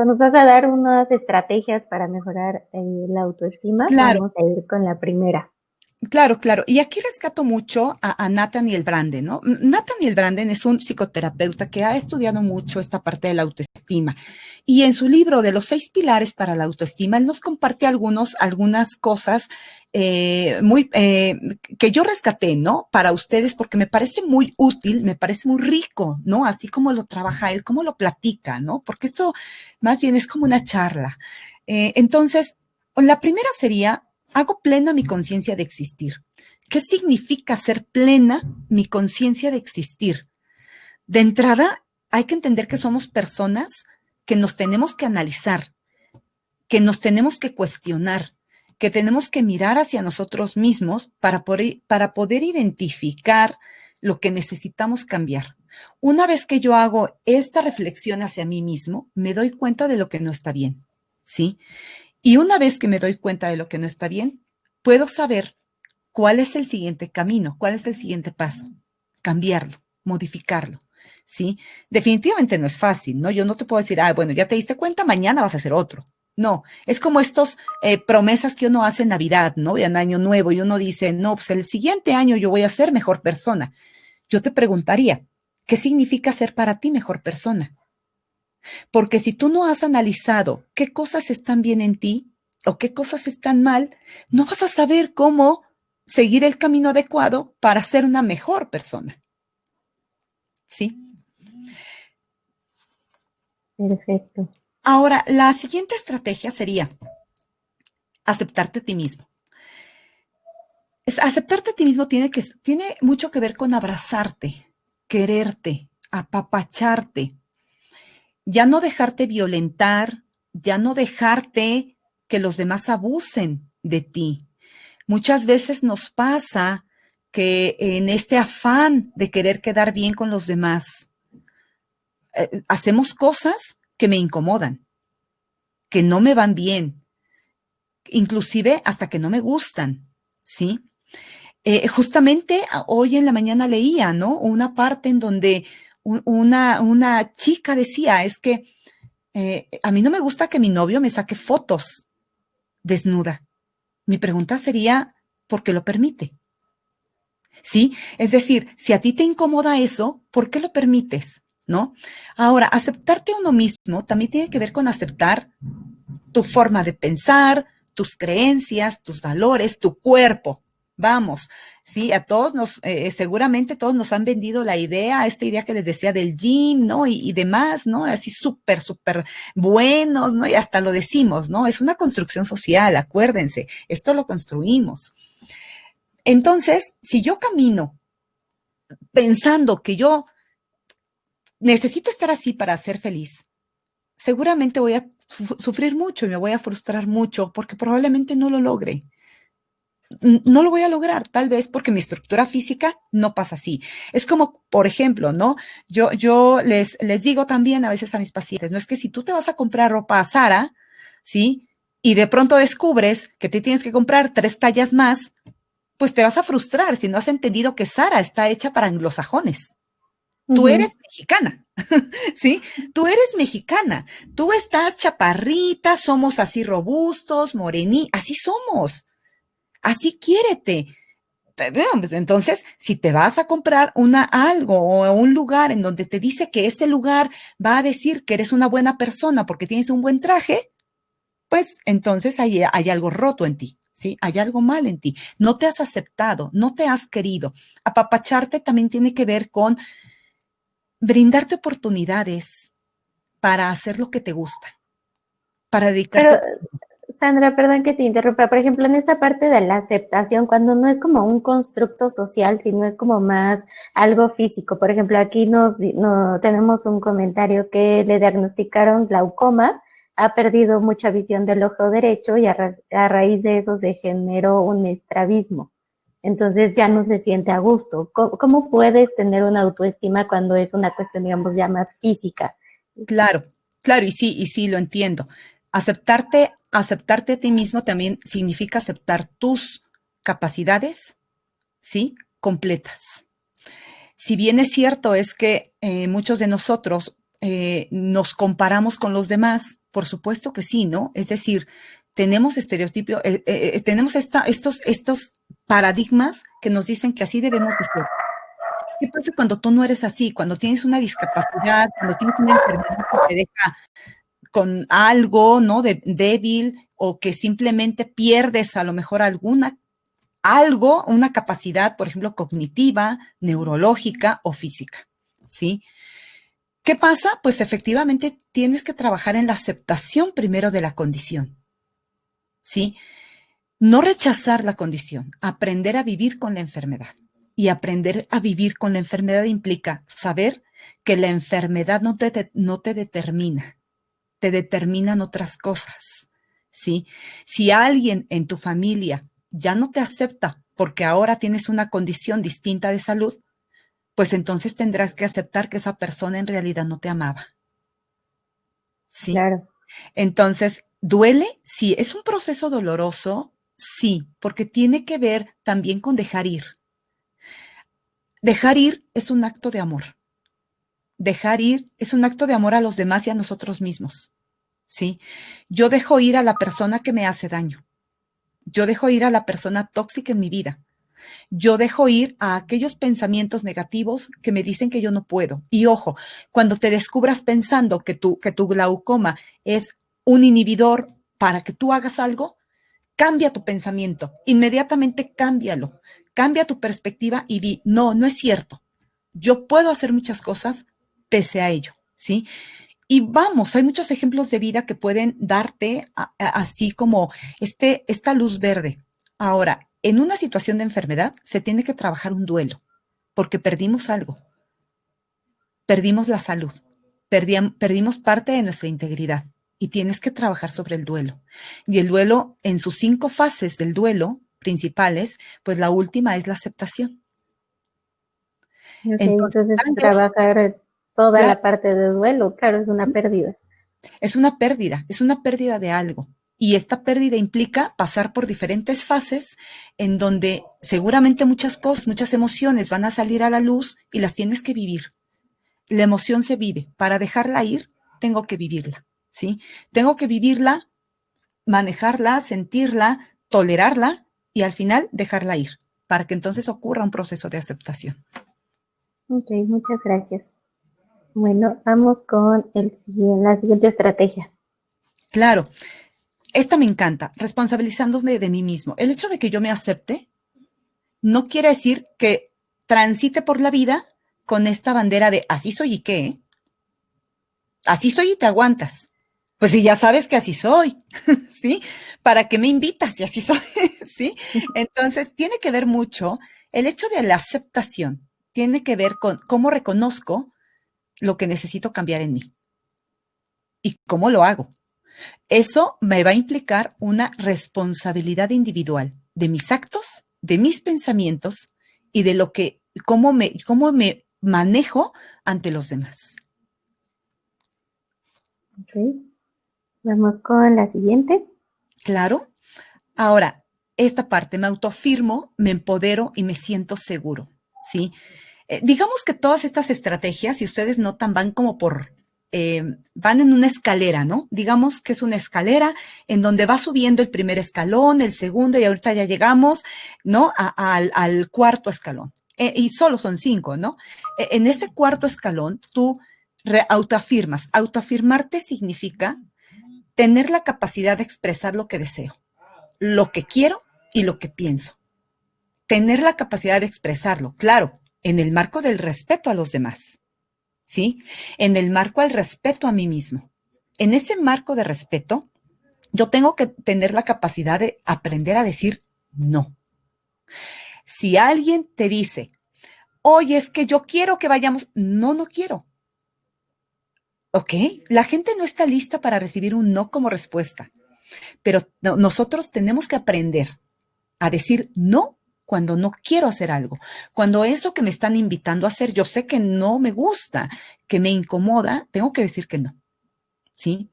nos vas a dar unas estrategias para mejorar la autoestima. Claro. Vamos a ir con la primera. Claro. Y aquí rescato mucho a Nathaniel Branden, ¿no? Nathaniel Branden es un psicoterapeuta que ha estudiado mucho esta parte de la autoestima. Y en su libro de los 6 pilares para la autoestima, él nos comparte algunas cosas que yo rescaté, ¿no? Para ustedes, porque me parece muy útil, me parece muy rico, ¿no? Así como lo trabaja él, cómo lo platica, ¿no? Porque esto más bien es como una charla. Entonces, la primera sería: hago plena mi conciencia de existir. ¿Qué significa ser plena mi conciencia de existir? De entrada, hay que entender que somos personas que nos tenemos que analizar, que nos tenemos que cuestionar, que tenemos que mirar hacia nosotros mismos para poder identificar lo que necesitamos cambiar. Una vez que yo hago esta reflexión hacia mí mismo, me doy cuenta de lo que no está bien, ¿sí? Y una vez que me doy cuenta de lo que no está bien, puedo saber cuál es el siguiente camino, cuál es el siguiente paso. Cambiarlo, modificarlo, ¿sí? Definitivamente no es fácil, ¿no? Yo no te puedo decir, bueno, ya te diste cuenta, mañana vas a hacer otro. No, es como estos promesas que uno hace en Navidad, ¿no? Y en Año Nuevo, y uno dice, no, pues el siguiente año yo voy a ser mejor persona. Yo te preguntaría, ¿qué significa ser para ti mejor persona? Porque si tú no has analizado qué cosas están bien en ti o qué cosas están mal, no vas a saber cómo seguir el camino adecuado para ser una mejor persona. ¿Sí? Perfecto. Ahora, la siguiente estrategia sería aceptarte a ti mismo. Aceptarte a ti mismo tiene mucho que ver con abrazarte, quererte, apapacharte, ya no dejarte violentar, ya no dejarte que los demás abusen de ti. Muchas veces nos pasa que en este afán de querer quedar bien con los demás, hacemos cosas que me incomodan, que no me van bien, inclusive hasta que no me gustan, ¿sí? Justamente hoy en la mañana leía, ¿no? Una parte en donde una chica decía, es que a mí no me gusta que mi novio me saque fotos desnuda. Mi pregunta sería, ¿por qué lo permite? ¿Sí? Es decir, si a ti te incomoda eso, ¿por qué lo permites? ¿No? Ahora, aceptarte a uno mismo también tiene que ver con aceptar tu forma de pensar, tus creencias, tus valores, tu cuerpo. Vamos, sí, a todos seguramente todos nos han vendido esta idea que les decía del gym, ¿no? Y demás, ¿no? Así súper buenos, ¿no? Y hasta lo decimos, ¿no? Es una construcción social, acuérdense, esto lo construimos. Entonces, si yo camino pensando que yo necesito estar así para ser feliz, seguramente voy a sufrir mucho y me voy a frustrar mucho porque probablemente no lo logre. No lo voy a lograr, tal vez porque mi estructura física no pasa así. Es como, por ejemplo, ¿no? Yo les digo también a veces a mis pacientes, no es que si tú te vas a comprar ropa a Zara, ¿sí? Y de pronto descubres que te tienes que comprar 3 tallas más, pues te vas a frustrar si no has entendido que Zara está hecha para anglosajones. Tú eres mexicana, ¿sí? Tú eres mexicana. Tú estás chaparrita, somos así robustos, así somos. Así quiérete. Entonces, si te vas a comprar algo o un lugar en donde te dice que ese lugar va a decir que eres una buena persona porque tienes un buen traje, pues entonces hay algo roto en ti, ¿sí? Hay algo mal en ti. No te has aceptado, no te has querido. Apapacharte también tiene que ver con brindarte oportunidades para hacer lo que te gusta, para dedicarte. Pero, Sandra, perdón que te interrumpa. Por ejemplo, en esta parte de la aceptación, cuando no es como un constructo social, sino es como más algo físico. Por ejemplo, aquí tenemos un comentario que le diagnosticaron glaucoma, ha perdido mucha visión del ojo derecho y a raíz de eso se generó un estrabismo. Entonces ya no se siente a gusto. ¿Cómo puedes tener una autoestima cuando es una cuestión, digamos, ya más física? Claro, y sí, lo entiendo. Aceptarte a ti mismo también significa aceptar tus capacidades, ¿sí? Completas. Si bien es cierto es que muchos de nosotros nos comparamos con los demás, por supuesto que sí, ¿no? Es decir, tenemos estereotipos, tenemos estos paradigmas que nos dicen que así debemos de ser. ¿Qué pasa cuando tú no eres así? Cuando tienes una discapacidad, cuando tienes una enfermedad que te deja con algo, ¿no? Débil o que simplemente pierdes a lo mejor una capacidad, por ejemplo, cognitiva, neurológica o física, ¿sí? ¿Qué pasa? Pues efectivamente tienes que trabajar en la aceptación primero de la condición, ¿sí? No rechazar la condición, aprender a vivir con la enfermedad. Y aprender a vivir con la enfermedad implica saber que la enfermedad no te determina, te determinan otras cosas, ¿sí? Si alguien en tu familia ya no te acepta porque ahora tienes una condición distinta de salud, pues entonces tendrás que aceptar que esa persona en realidad no te amaba, ¿sí? Claro. Entonces, ¿duele? Sí. ¿Es un proceso doloroso? Sí, porque tiene que ver también con dejar ir. Dejar ir es un acto de amor. Dejar ir es un acto de amor a los demás y a nosotros mismos, ¿sí? Yo dejo ir a la persona que me hace daño. Yo dejo ir a la persona tóxica en mi vida. Yo dejo ir a aquellos pensamientos negativos que me dicen que yo no puedo. Y ojo, cuando te descubras pensando que tu glaucoma es un inhibidor para que tú hagas algo, cambia tu pensamiento, inmediatamente cámbialo, cambia tu perspectiva y di, no, no es cierto. Yo puedo hacer muchas cosas pese a ello, ¿sí? Y vamos, hay muchos ejemplos de vida que pueden darte así como esta luz verde. Ahora, en una situación de enfermedad se tiene que trabajar un duelo, porque perdimos algo, perdimos la salud, perdimos parte de nuestra integridad y tienes que trabajar sobre el duelo. Y el duelo, en sus 5 fases del duelo principales, pues la última es la aceptación. Ok, Entonces, entonces antes, trabajar toda claro, la parte de duelo, claro, es una pérdida. es una pérdida de algo. Y esta pérdida implica pasar por diferentes fases en donde seguramente muchas cosas, muchas emociones van a salir a la luz y las tienes que vivir. La emoción se vive. Para dejarla ir, tengo que vivirla, ¿sí? Tengo que vivirla, manejarla, sentirla, tolerarla y al final dejarla ir, para que entonces ocurra un proceso de aceptación. Ok, muchas gracias. Bueno, vamos con la siguiente estrategia. Claro, esta me encanta, responsabilizándome de mí mismo. El hecho de que yo me acepte no quiere decir que transite por la vida con esta bandera de así soy y qué, así soy y te aguantas. Pues si ya sabes que así soy, ¿sí? ¿Para qué me invitas si así soy? ¿Sí? Entonces, tiene que ver mucho el hecho de la aceptación, tiene que ver con cómo reconozco lo que necesito cambiar en mí y cómo lo hago. Eso me va a implicar una responsabilidad individual de mis actos, de mis pensamientos y de lo que, cómo me manejo ante los demás. Ok, vamos con la siguiente. Claro. Ahora, esta parte, me autoafirmo, me empodero y me siento seguro, ¿sí? Digamos que todas estas estrategias, si ustedes notan, van como van en una escalera, ¿no? Digamos que es una escalera en donde va subiendo el primer escalón, el segundo, y ahorita ya llegamos, ¿no? Al cuarto escalón. Y solo son 5, ¿no? En ese cuarto escalón, tú autoafirmas. Autoafirmarte significa tener la capacidad de expresar lo que deseo, lo que quiero y lo que pienso. Tener la capacidad de expresarlo, claro, en el marco del respeto a los demás, ¿sí? En el marco del respeto a mí mismo. En ese marco de respeto, yo tengo que tener la capacidad de aprender a decir no. Si alguien te dice, oye, es que yo quiero que vayamos, no, no quiero. ¿Ok? La gente no está lista para recibir un no como respuesta, pero nosotros tenemos que aprender a decir no cuando no quiero hacer algo. Cuando eso que me están invitando a hacer, yo sé que no me gusta, que me incomoda, tengo que decir que no, ¿sí?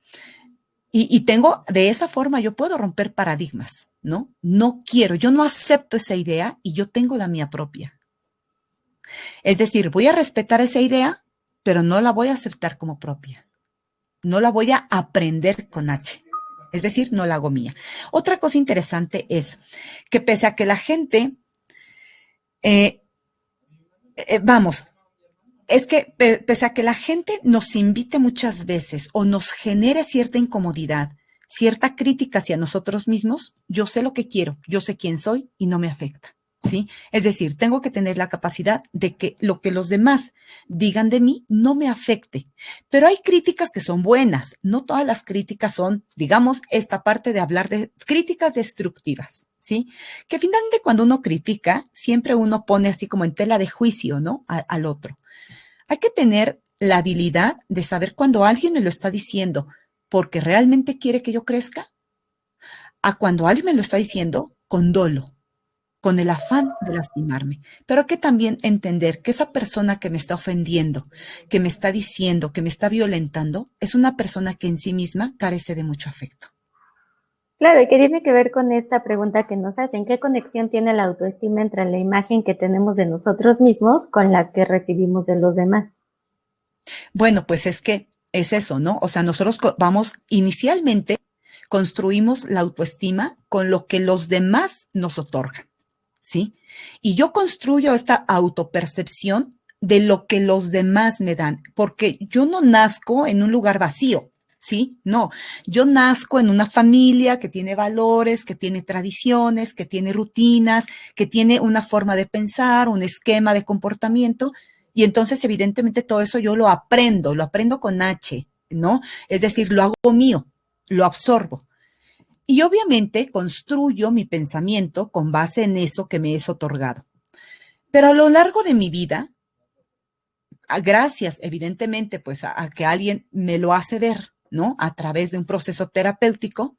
Y tengo, de esa forma yo puedo romper paradigmas, ¿no? No quiero, yo no acepto esa idea y yo tengo la mía propia. Es decir, voy a respetar esa idea, pero no la voy a aceptar como propia. No la voy a aprender con H. Es decir, no la hago mía. Otra cosa interesante es que pese a que la gente, vamos, es que pese a que la gente nos invite muchas veces o nos genere cierta incomodidad, cierta crítica hacia nosotros mismos, yo sé lo que quiero, yo sé quién soy y no me afecta. ¿sí? Es decir, tengo que tener la capacidad de que lo que los demás digan de mí no me afecte. Pero hay críticas que son buenas. No todas las críticas son, digamos, esta parte de hablar de críticas destructivas, ¿sí? Que finalmente cuando uno critica, siempre uno pone así como en tela de juicio, ¿no? Al otro. Hay que tener la habilidad de saber cuando alguien me lo está diciendo porque realmente quiere que yo crezca, a cuando alguien me lo está diciendo con dolo, con el afán de lastimarme. Pero hay que también entender que esa persona que me está ofendiendo, que me está diciendo, que me está violentando, es una persona que en sí misma carece de mucho afecto. Claro, y que tiene que ver con esta pregunta que nos hacen, ¿qué conexión tiene la autoestima entre la imagen que tenemos de nosotros mismos con la que recibimos de los demás? Bueno, pues es que es eso, ¿no? O sea, nosotros vamos inicialmente, construimos la autoestima con lo que los demás nos otorgan, ¿sí? Y yo construyo esta autopercepción de lo que los demás me dan, porque yo no nazco en un lugar vacío, ¿sí? No, yo nazco en una familia que tiene valores, que tiene tradiciones, que tiene rutinas, que tiene una forma de pensar, un esquema de comportamiento, y entonces evidentemente todo eso yo lo aprendo con H, ¿no? Es decir, lo hago mío, lo absorbo. Y obviamente construyo mi pensamiento con base en eso que me es otorgado. Pero a lo largo de mi vida, gracias evidentemente pues a que alguien me lo hace ver, ¿no? A través de un proceso terapéutico,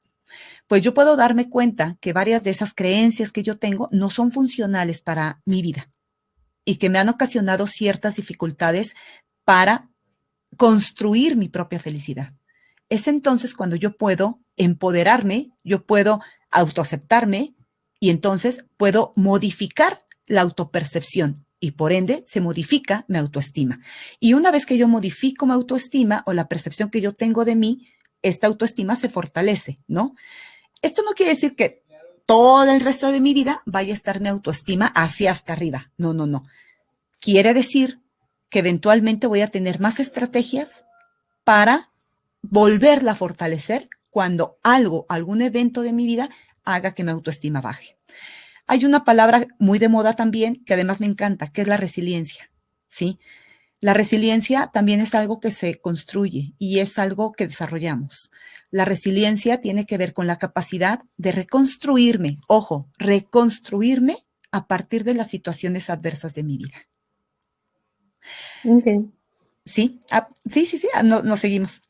pues yo puedo darme cuenta que varias de esas creencias que yo tengo no son funcionales para mi vida y que me han ocasionado ciertas dificultades para construir mi propia felicidad. Es entonces cuando yo puedo empoderarme, yo puedo autoaceptarme y entonces puedo modificar la autopercepción y por ende se modifica mi autoestima. Y una vez que yo modifico mi autoestima o la percepción que yo tengo de mí, esta autoestima se fortalece, ¿no? Esto no quiere decir que todo el resto de mi vida vaya a estar mi autoestima hacia hasta arriba. No, no, no. Quiere decir que eventualmente voy a tener más estrategias para volverla a fortalecer cuando algún evento de mi vida haga que mi autoestima baje. Hay una palabra muy de moda también que además me encanta, que es la resiliencia, ¿sí? La resiliencia también es algo que se construye y es algo que desarrollamos. La resiliencia tiene que ver con la capacidad de reconstruirme, ojo, reconstruirme a partir de las situaciones adversas de mi vida. Okay. ¿Sí? Sí, nos seguimos.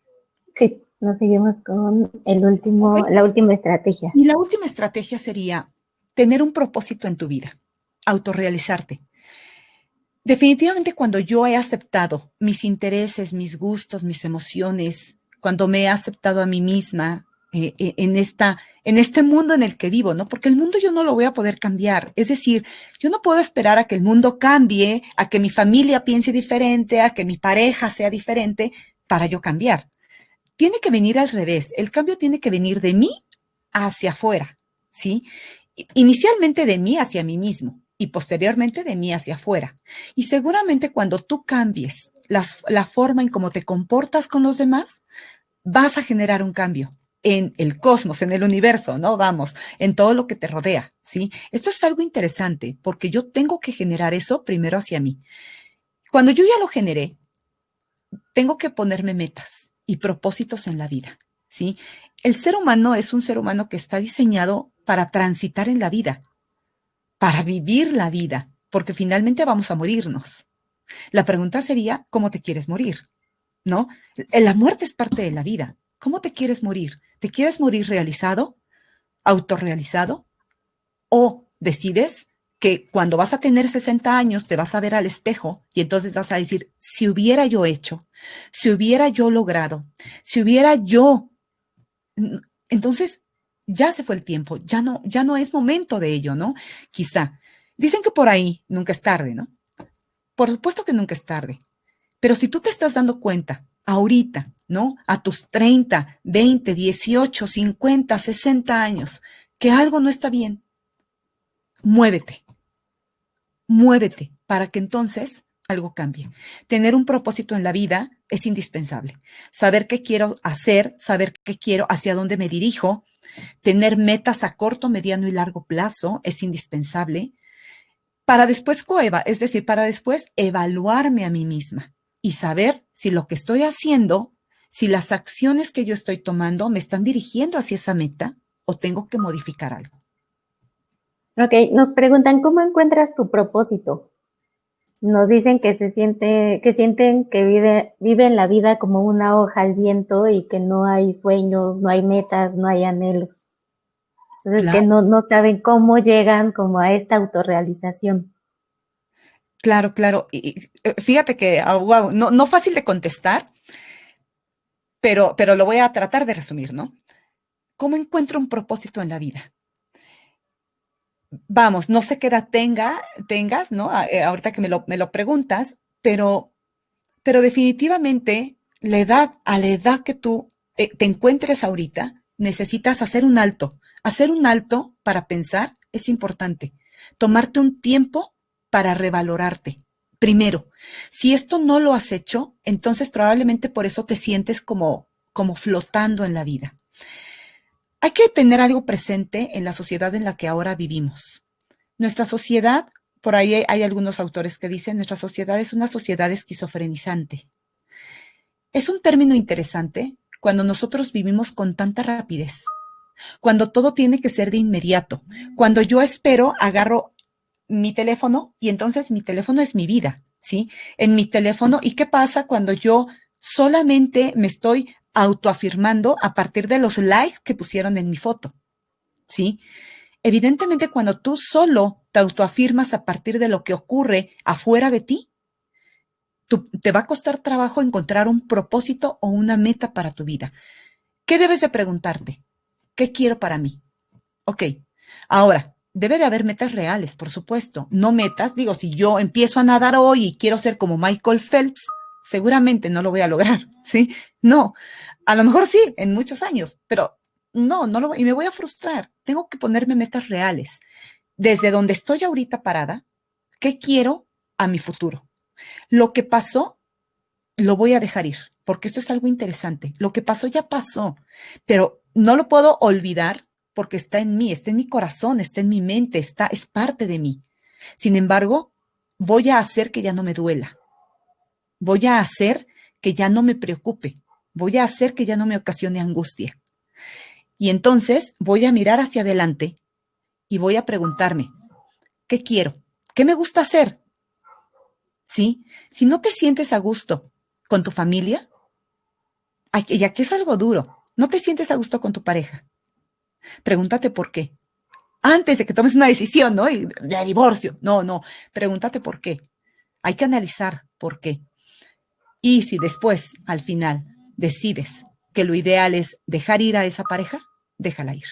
Sí, nos seguimos con la última estrategia. Y la última estrategia sería tener un propósito en tu vida, autorrealizarte. Definitivamente cuando yo he aceptado mis intereses, mis gustos, mis emociones, cuando me he aceptado a mí misma en este mundo en el que vivo, ¿no? Porque el mundo yo no lo voy a poder cambiar. Es decir, yo no puedo esperar a que el mundo cambie, a que mi familia piense diferente, a que mi pareja sea diferente para yo cambiar. Tiene que venir al revés. El cambio tiene que venir de mí hacia afuera, ¿sí? Inicialmente de mí hacia mí mismo y posteriormente de mí hacia afuera. Y seguramente cuando tú cambies la forma en cómo te comportas con los demás, vas a generar un cambio en el cosmos, en el universo, ¿no? Vamos, en todo lo que te rodea, ¿sí? Esto es algo interesante porque yo tengo que generar eso primero hacia mí. Cuando yo ya lo generé, tengo que ponerme metas y propósitos en la vida, ¿sí? El ser humano es un ser humano que está diseñado para transitar en la vida, para vivir la vida, porque finalmente vamos a morirnos. La pregunta sería, ¿cómo te quieres morir? ¿No? La muerte es parte de la vida. ¿Cómo te quieres morir? ¿Te quieres morir realizado, autorrealizado? ¿O decides que cuando vas a tener 60 años te vas a ver al espejo y entonces vas a decir, si hubiera yo hecho, si hubiera yo logrado, si hubiera yo, entonces ya se fue el tiempo, ya no es momento de ello, ¿no? Quizá. Dicen que por ahí nunca es tarde, ¿no? Por supuesto que nunca es tarde, pero si tú te estás dando cuenta ahorita, ¿no? A tus 30, 20, 18, 50, 60 años, que algo no está bien, muévete, muévete para que entonces algo cambie. Tener un propósito en la vida es indispensable. Saber qué quiero hacer, saber qué quiero, hacia dónde me dirijo, tener metas a corto, mediano y largo plazo es indispensable. para después es decir, para después evaluarme a mí misma y saber si lo que estoy haciendo, si las acciones que yo estoy tomando me están dirigiendo hacia esa meta o tengo que modificar algo. Ok, nos preguntan, ¿cómo encuentras tu propósito? Nos dicen que sienten que viven la vida como una hoja al viento y que no hay sueños, no hay metas, no hay anhelos. Entonces, Claro, que no saben cómo llegan como a esta autorrealización. claro, claro. Y fíjate que, wow, no fácil de contestar, pero lo voy a tratar de resumir, ¿no? ¿Cómo encuentro un propósito en la vida? Vamos, no sé qué edad tengas, ¿no? Ahorita que me lo preguntas, pero definitivamente a la edad que tú te encuentres ahorita, necesitas hacer un alto para pensar es importante, tomarte un tiempo para revalorarte. Primero, si esto no lo has hecho, entonces probablemente por eso te sientes como flotando en la vida. Hay que tener algo presente en la sociedad en la que ahora vivimos. Nuestra sociedad, por ahí hay algunos autores que dicen, nuestra sociedad es una sociedad esquizofrenizante. Es un término interesante cuando nosotros vivimos con tanta rapidez, cuando todo tiene que ser de inmediato, cuando yo espero, agarro mi teléfono y entonces mi teléfono es mi vida, ¿sí? En mi teléfono, ¿y qué pasa cuando yo solamente me estoy autoafirmando a partir de los likes que pusieron en mi foto? ¿Sí? Evidentemente, cuando tú solo te autoafirmas a partir de lo que ocurre afuera de ti, te va a costar trabajo encontrar un propósito o una meta para tu vida. ¿Qué debes de preguntarte? ¿Qué quiero para mí? Ok, ahora, debe de haber metas reales, por supuesto. No metas, digo, si yo empiezo a nadar hoy y quiero ser como Michael Phelps, seguramente no lo voy a lograr, ¿sí? No, a lo mejor sí, en muchos años, pero no y me voy a frustrar. Tengo que ponerme metas reales. Desde donde estoy ahorita parada, ¿qué quiero a mi futuro? Lo que pasó, lo voy a dejar ir, porque esto es algo interesante. Lo que pasó ya pasó, pero no lo puedo olvidar porque está en mí, está en mi corazón, está en mi mente, es parte de mí. Sin embargo, voy a hacer que ya no me duela. Voy a hacer que ya no me preocupe. Voy a hacer que ya no me ocasione angustia. Y entonces voy a mirar hacia adelante y voy a preguntarme, ¿qué quiero? ¿Qué me gusta hacer? ¿Sí? Si no te sientes a gusto con tu familia, y aquí es algo duro, no te sientes a gusto con tu pareja, pregúntate por qué. Antes de que tomes una decisión, ¿no? De divorcio. No, pregúntate por qué. Hay que analizar por qué. Y si después, al final, decides que lo ideal es dejar ir a esa pareja, déjala ir.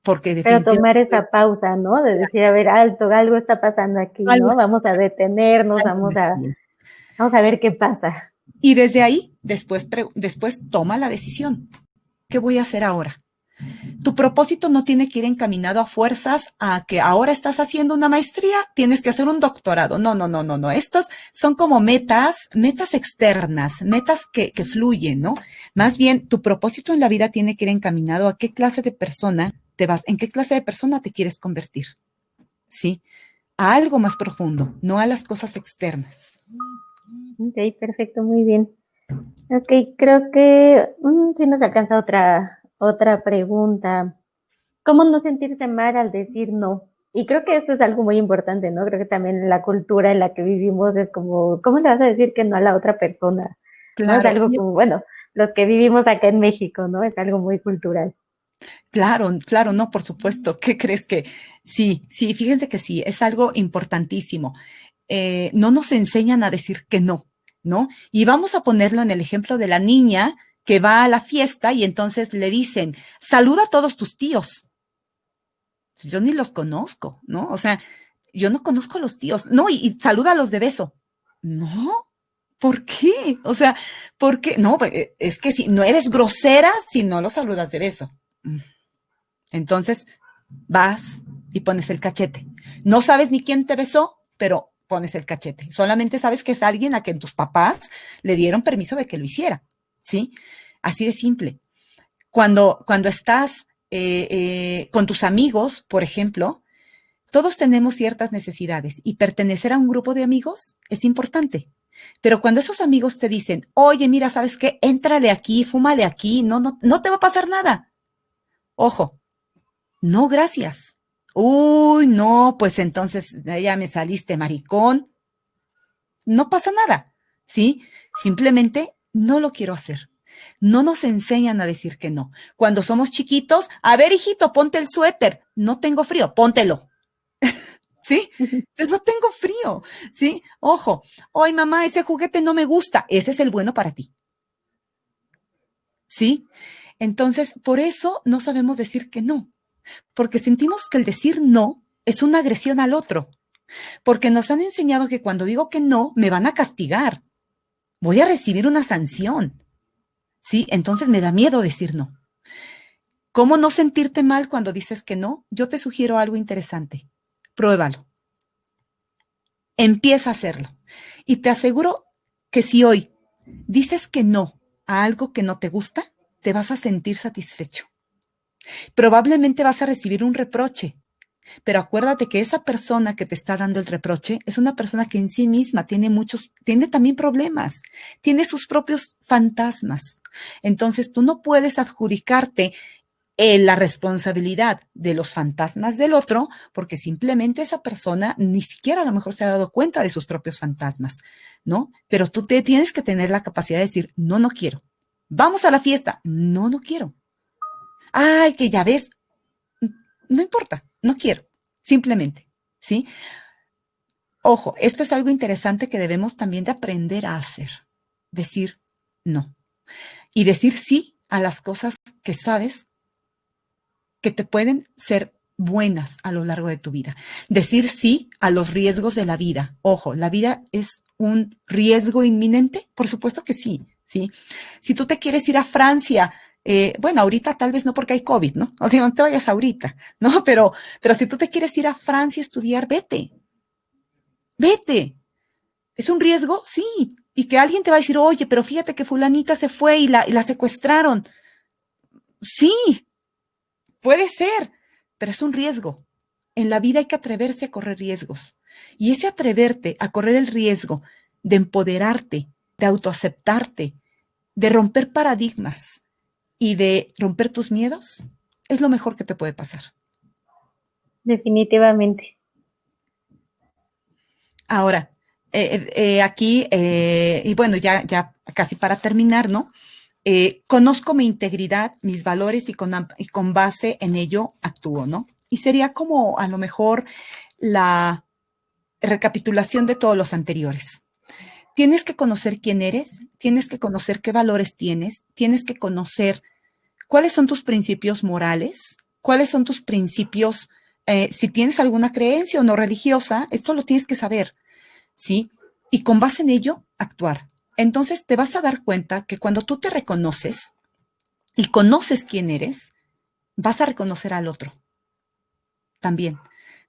Porque Pero tomar definitivamente esa pausa, ¿no? De decir, a ver, alto, algo está pasando aquí, algo, ¿no? Vamos a detenernos, algo me está bien. vamos a ver qué pasa. Y desde ahí, después toma la decisión. ¿Qué voy a hacer ahora? Tu propósito no tiene que ir encaminado a fuerzas a que ahora estás haciendo una maestría, tienes que hacer un doctorado. No. Estos son como metas externas, metas que fluyen, ¿no? Más bien, tu propósito en la vida tiene que ir encaminado a qué clase de persona en qué clase de persona te quieres convertir, ¿sí? A algo más profundo, no a las cosas externas. Ok, perfecto, muy bien. Ok, creo que sí nos alcanza otra pregunta. ¿Cómo no sentirse mal al decir no? Y creo que esto es algo muy importante, ¿no? Creo que también la cultura en la que vivimos es como, ¿cómo le vas a decir que no a la otra persona? ¿No? Es Claro, algo como, bueno, los que vivimos acá en México, ¿no? Es algo muy cultural. claro, no, por supuesto. ¿Qué crees que? Sí, fíjense que sí, es algo importantísimo. No nos enseñan a decir que no, ¿no? Y vamos a ponerlo en el ejemplo de la niña que va a la fiesta y entonces le dicen, saluda a todos tus tíos. Yo ni los conozco, ¿no? O sea, yo no conozco a los tíos, no, y saluda a los de beso. No, ¿por qué? O sea, ¿por qué? No, es que si no eres grosera si no los saludas de beso. Entonces, vas y pones el cachete. No sabes ni quién te besó, pero pones el cachete. Solamente sabes que es alguien a quien tus papás le dieron permiso de que lo hiciera, ¿sí? Así de simple. Cuando estás con tus amigos, por ejemplo, Todos tenemos ciertas necesidades y pertenecer a un grupo de amigos es importante. Pero cuando esos amigos te dicen, oye, mira, ¿sabes qué? Éntrale aquí, fúmale aquí, no te va a pasar nada. Ojo, no, gracias. Uy, no, pues entonces ya me saliste maricón. No pasa nada, ¿sí? Simplemente no lo quiero hacer. No nos enseñan a decir que no. Cuando somos chiquitos, a ver, hijito, ponte el suéter. No tengo frío, póntelo. ¿Sí? Pero no tengo frío, ¿sí? Ojo, ay, mamá, ese juguete no me gusta. Ese es el bueno para ti. ¿Sí? Entonces, por eso no sabemos decir que no. Porque sentimos que el decir no es una agresión al otro. Porque nos han enseñado que cuando digo que no, me van a castigar. Voy a recibir una sanción. ¿Sí? Entonces me da miedo decir no. ¿Cómo no sentirte mal cuando dices que no? Yo te sugiero algo interesante. Pruébalo. Empieza a hacerlo. Y te aseguro que si hoy dices que no a algo que no te gusta, te vas a sentir satisfecho. Probablemente vas a recibir un reproche, pero acuérdate que esa persona que te está dando el reproche es una persona que en sí misma tiene también problemas, tiene sus propios fantasmas. Entonces tú no puedes adjudicarte la responsabilidad de los fantasmas del otro, porque simplemente esa persona ni siquiera a lo mejor se ha dado cuenta de sus propios fantasmas, ¿no? Pero tú tienes que tener la capacidad de decir, no, no quiero. Vamos a la fiesta. No, no quiero. Ay, que ya ves, no importa, no quiero, simplemente, ¿sí? Ojo, esto es algo interesante que debemos también de aprender a hacer, decir no y decir sí a las cosas que sabes que te pueden ser buenas a lo largo de tu vida. Decir sí a los riesgos de la vida. Ojo, ¿la vida es un riesgo inminente? Por supuesto que sí, ¿sí? Si tú te quieres ir a Francia, bueno, ahorita tal vez no porque hay COVID, ¿no? O sea, no te vayas ahorita, ¿no? Pero si tú te quieres ir a Francia a estudiar, vete. Vete. ¿Es un riesgo? Sí. Y que alguien te va a decir, oye, pero fíjate que fulanita se fue y la secuestraron. Sí, puede ser, pero es un riesgo. En la vida hay que atreverse a correr riesgos. Y ese atreverte a correr el riesgo de empoderarte, de autoaceptarte, de romper paradigmas y de romper tus miedos, es lo mejor que te puede pasar. Definitivamente. Ahora, aquí, y bueno, ya casi para terminar, ¿no? Conozco mi integridad, mis valores y con base en ello actúo, ¿no? Y sería como a lo mejor la recapitulación de todos los anteriores. Tienes que conocer quién eres, tienes que conocer qué valores tienes que conocer cuáles son tus principios morales, cuáles son tus principios, si tienes alguna creencia o no religiosa, esto lo tienes que saber, ¿sí? Y con base en ello, actuar. Entonces te vas a dar cuenta que cuando tú te reconoces y conoces quién eres, vas a reconocer al otro. También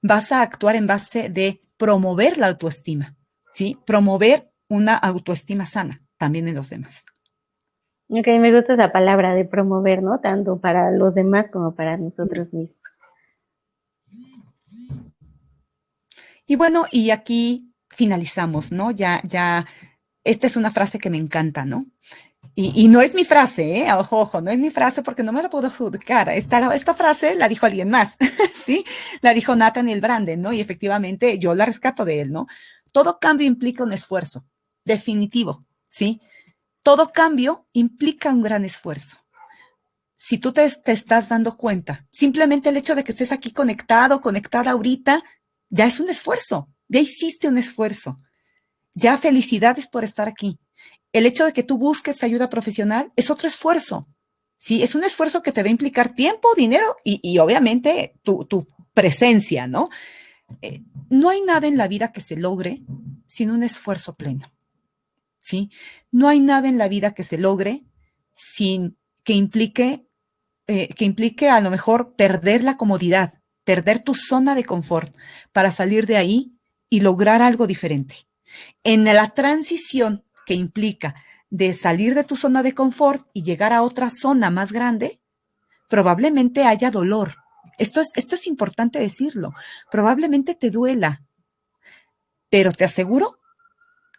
vas a actuar en base de promover la autoestima, ¿sí? Promover una autoestima sana también en los demás. Ok, me gusta esa palabra de promover, ¿no? Tanto para los demás como para nosotros mismos. Y bueno, y aquí finalizamos, ¿no? Ya, esta es una frase que me encanta, ¿no? Y no es mi frase, ¿eh? Ojo, no es mi frase porque no me la puedo adjudicar. Esta frase la dijo alguien más, ¿sí? La dijo Nathaniel Branden, ¿no? Y efectivamente yo la rescato de él, ¿no? Todo cambio implica un esfuerzo, definitivo, ¿sí? Todo cambio implica un gran esfuerzo. Si tú te estás dando cuenta, simplemente el hecho de que estés aquí conectada ahorita, ya es un esfuerzo, ya hiciste un esfuerzo. Ya felicidades por estar aquí. El hecho de que tú busques ayuda profesional es otro esfuerzo. Sí, es un esfuerzo que te va a implicar tiempo, dinero y obviamente tu presencia, ¿no? No hay nada en la vida que se logre sin un esfuerzo pleno. ¿Sí? No hay nada en la vida que se logre sin que implique a lo mejor perder la comodidad, perder tu zona de confort para salir de ahí y lograr algo diferente. En la transición que implica de salir de tu zona de confort y llegar a otra zona más grande, probablemente haya dolor, Esto es importante decirlo. Probablemente te duela, pero te aseguro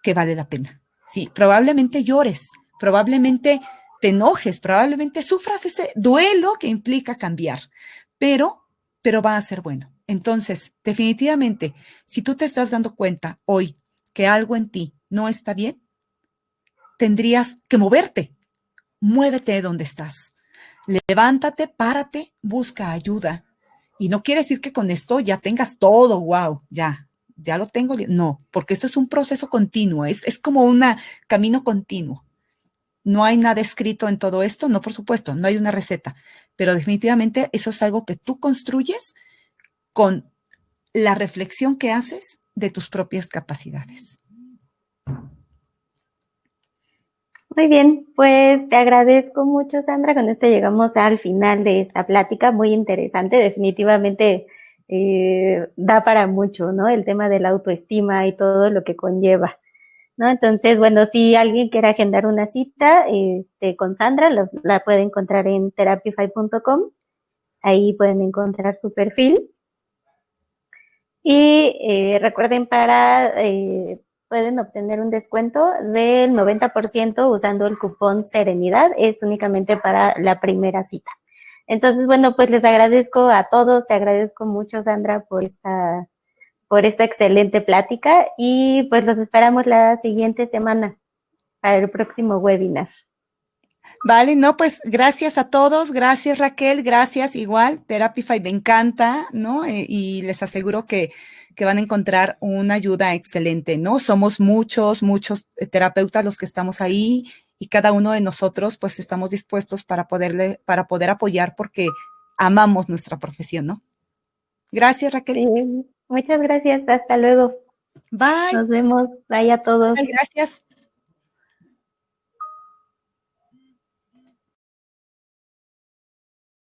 que vale la pena. Sí, probablemente llores, probablemente te enojes, probablemente sufras ese duelo que implica cambiar, pero va a ser bueno. Entonces, definitivamente, si tú te estás dando cuenta hoy que algo en ti no está bien, tendrías que moverte. Muévete de donde estás. Levántate, párate, busca ayuda. Y no quiere decir que con esto ya tengas todo, wow, ya lo tengo. No, porque esto es un proceso continuo, es como un camino continuo. No hay nada escrito en todo esto, no, por supuesto, no hay una receta, pero definitivamente eso es algo que tú construyes con la reflexión que haces de tus propias capacidades. Muy bien, pues te agradezco mucho, Sandra. Con esto llegamos al final de esta plática, muy interesante. Definitivamente da para mucho, ¿no? El tema de la autoestima y todo lo que conlleva, ¿no? Entonces, bueno, si alguien quiere agendar una cita con Sandra, la puede encontrar en therapify.com. Ahí pueden encontrar su perfil. Y recuerden, pueden obtener un descuento del 90% usando el cupón Serenidad. Es únicamente para la primera cita. Entonces, bueno, pues les agradezco a todos. Te agradezco mucho, Sandra, por esta excelente plática. Y pues los esperamos la siguiente semana para el próximo webinar. Vale, no, pues gracias a todos, gracias Raquel, gracias igual, Therapify me encanta, ¿no? Y les aseguro que van a encontrar una ayuda excelente, ¿no? Somos muchos terapeutas los que estamos ahí y cada uno de nosotros pues estamos dispuestos para poder apoyar porque amamos nuestra profesión, ¿no? Gracias Raquel. Sí, muchas gracias, hasta luego. Bye. Nos vemos, bye a todos. Gracias.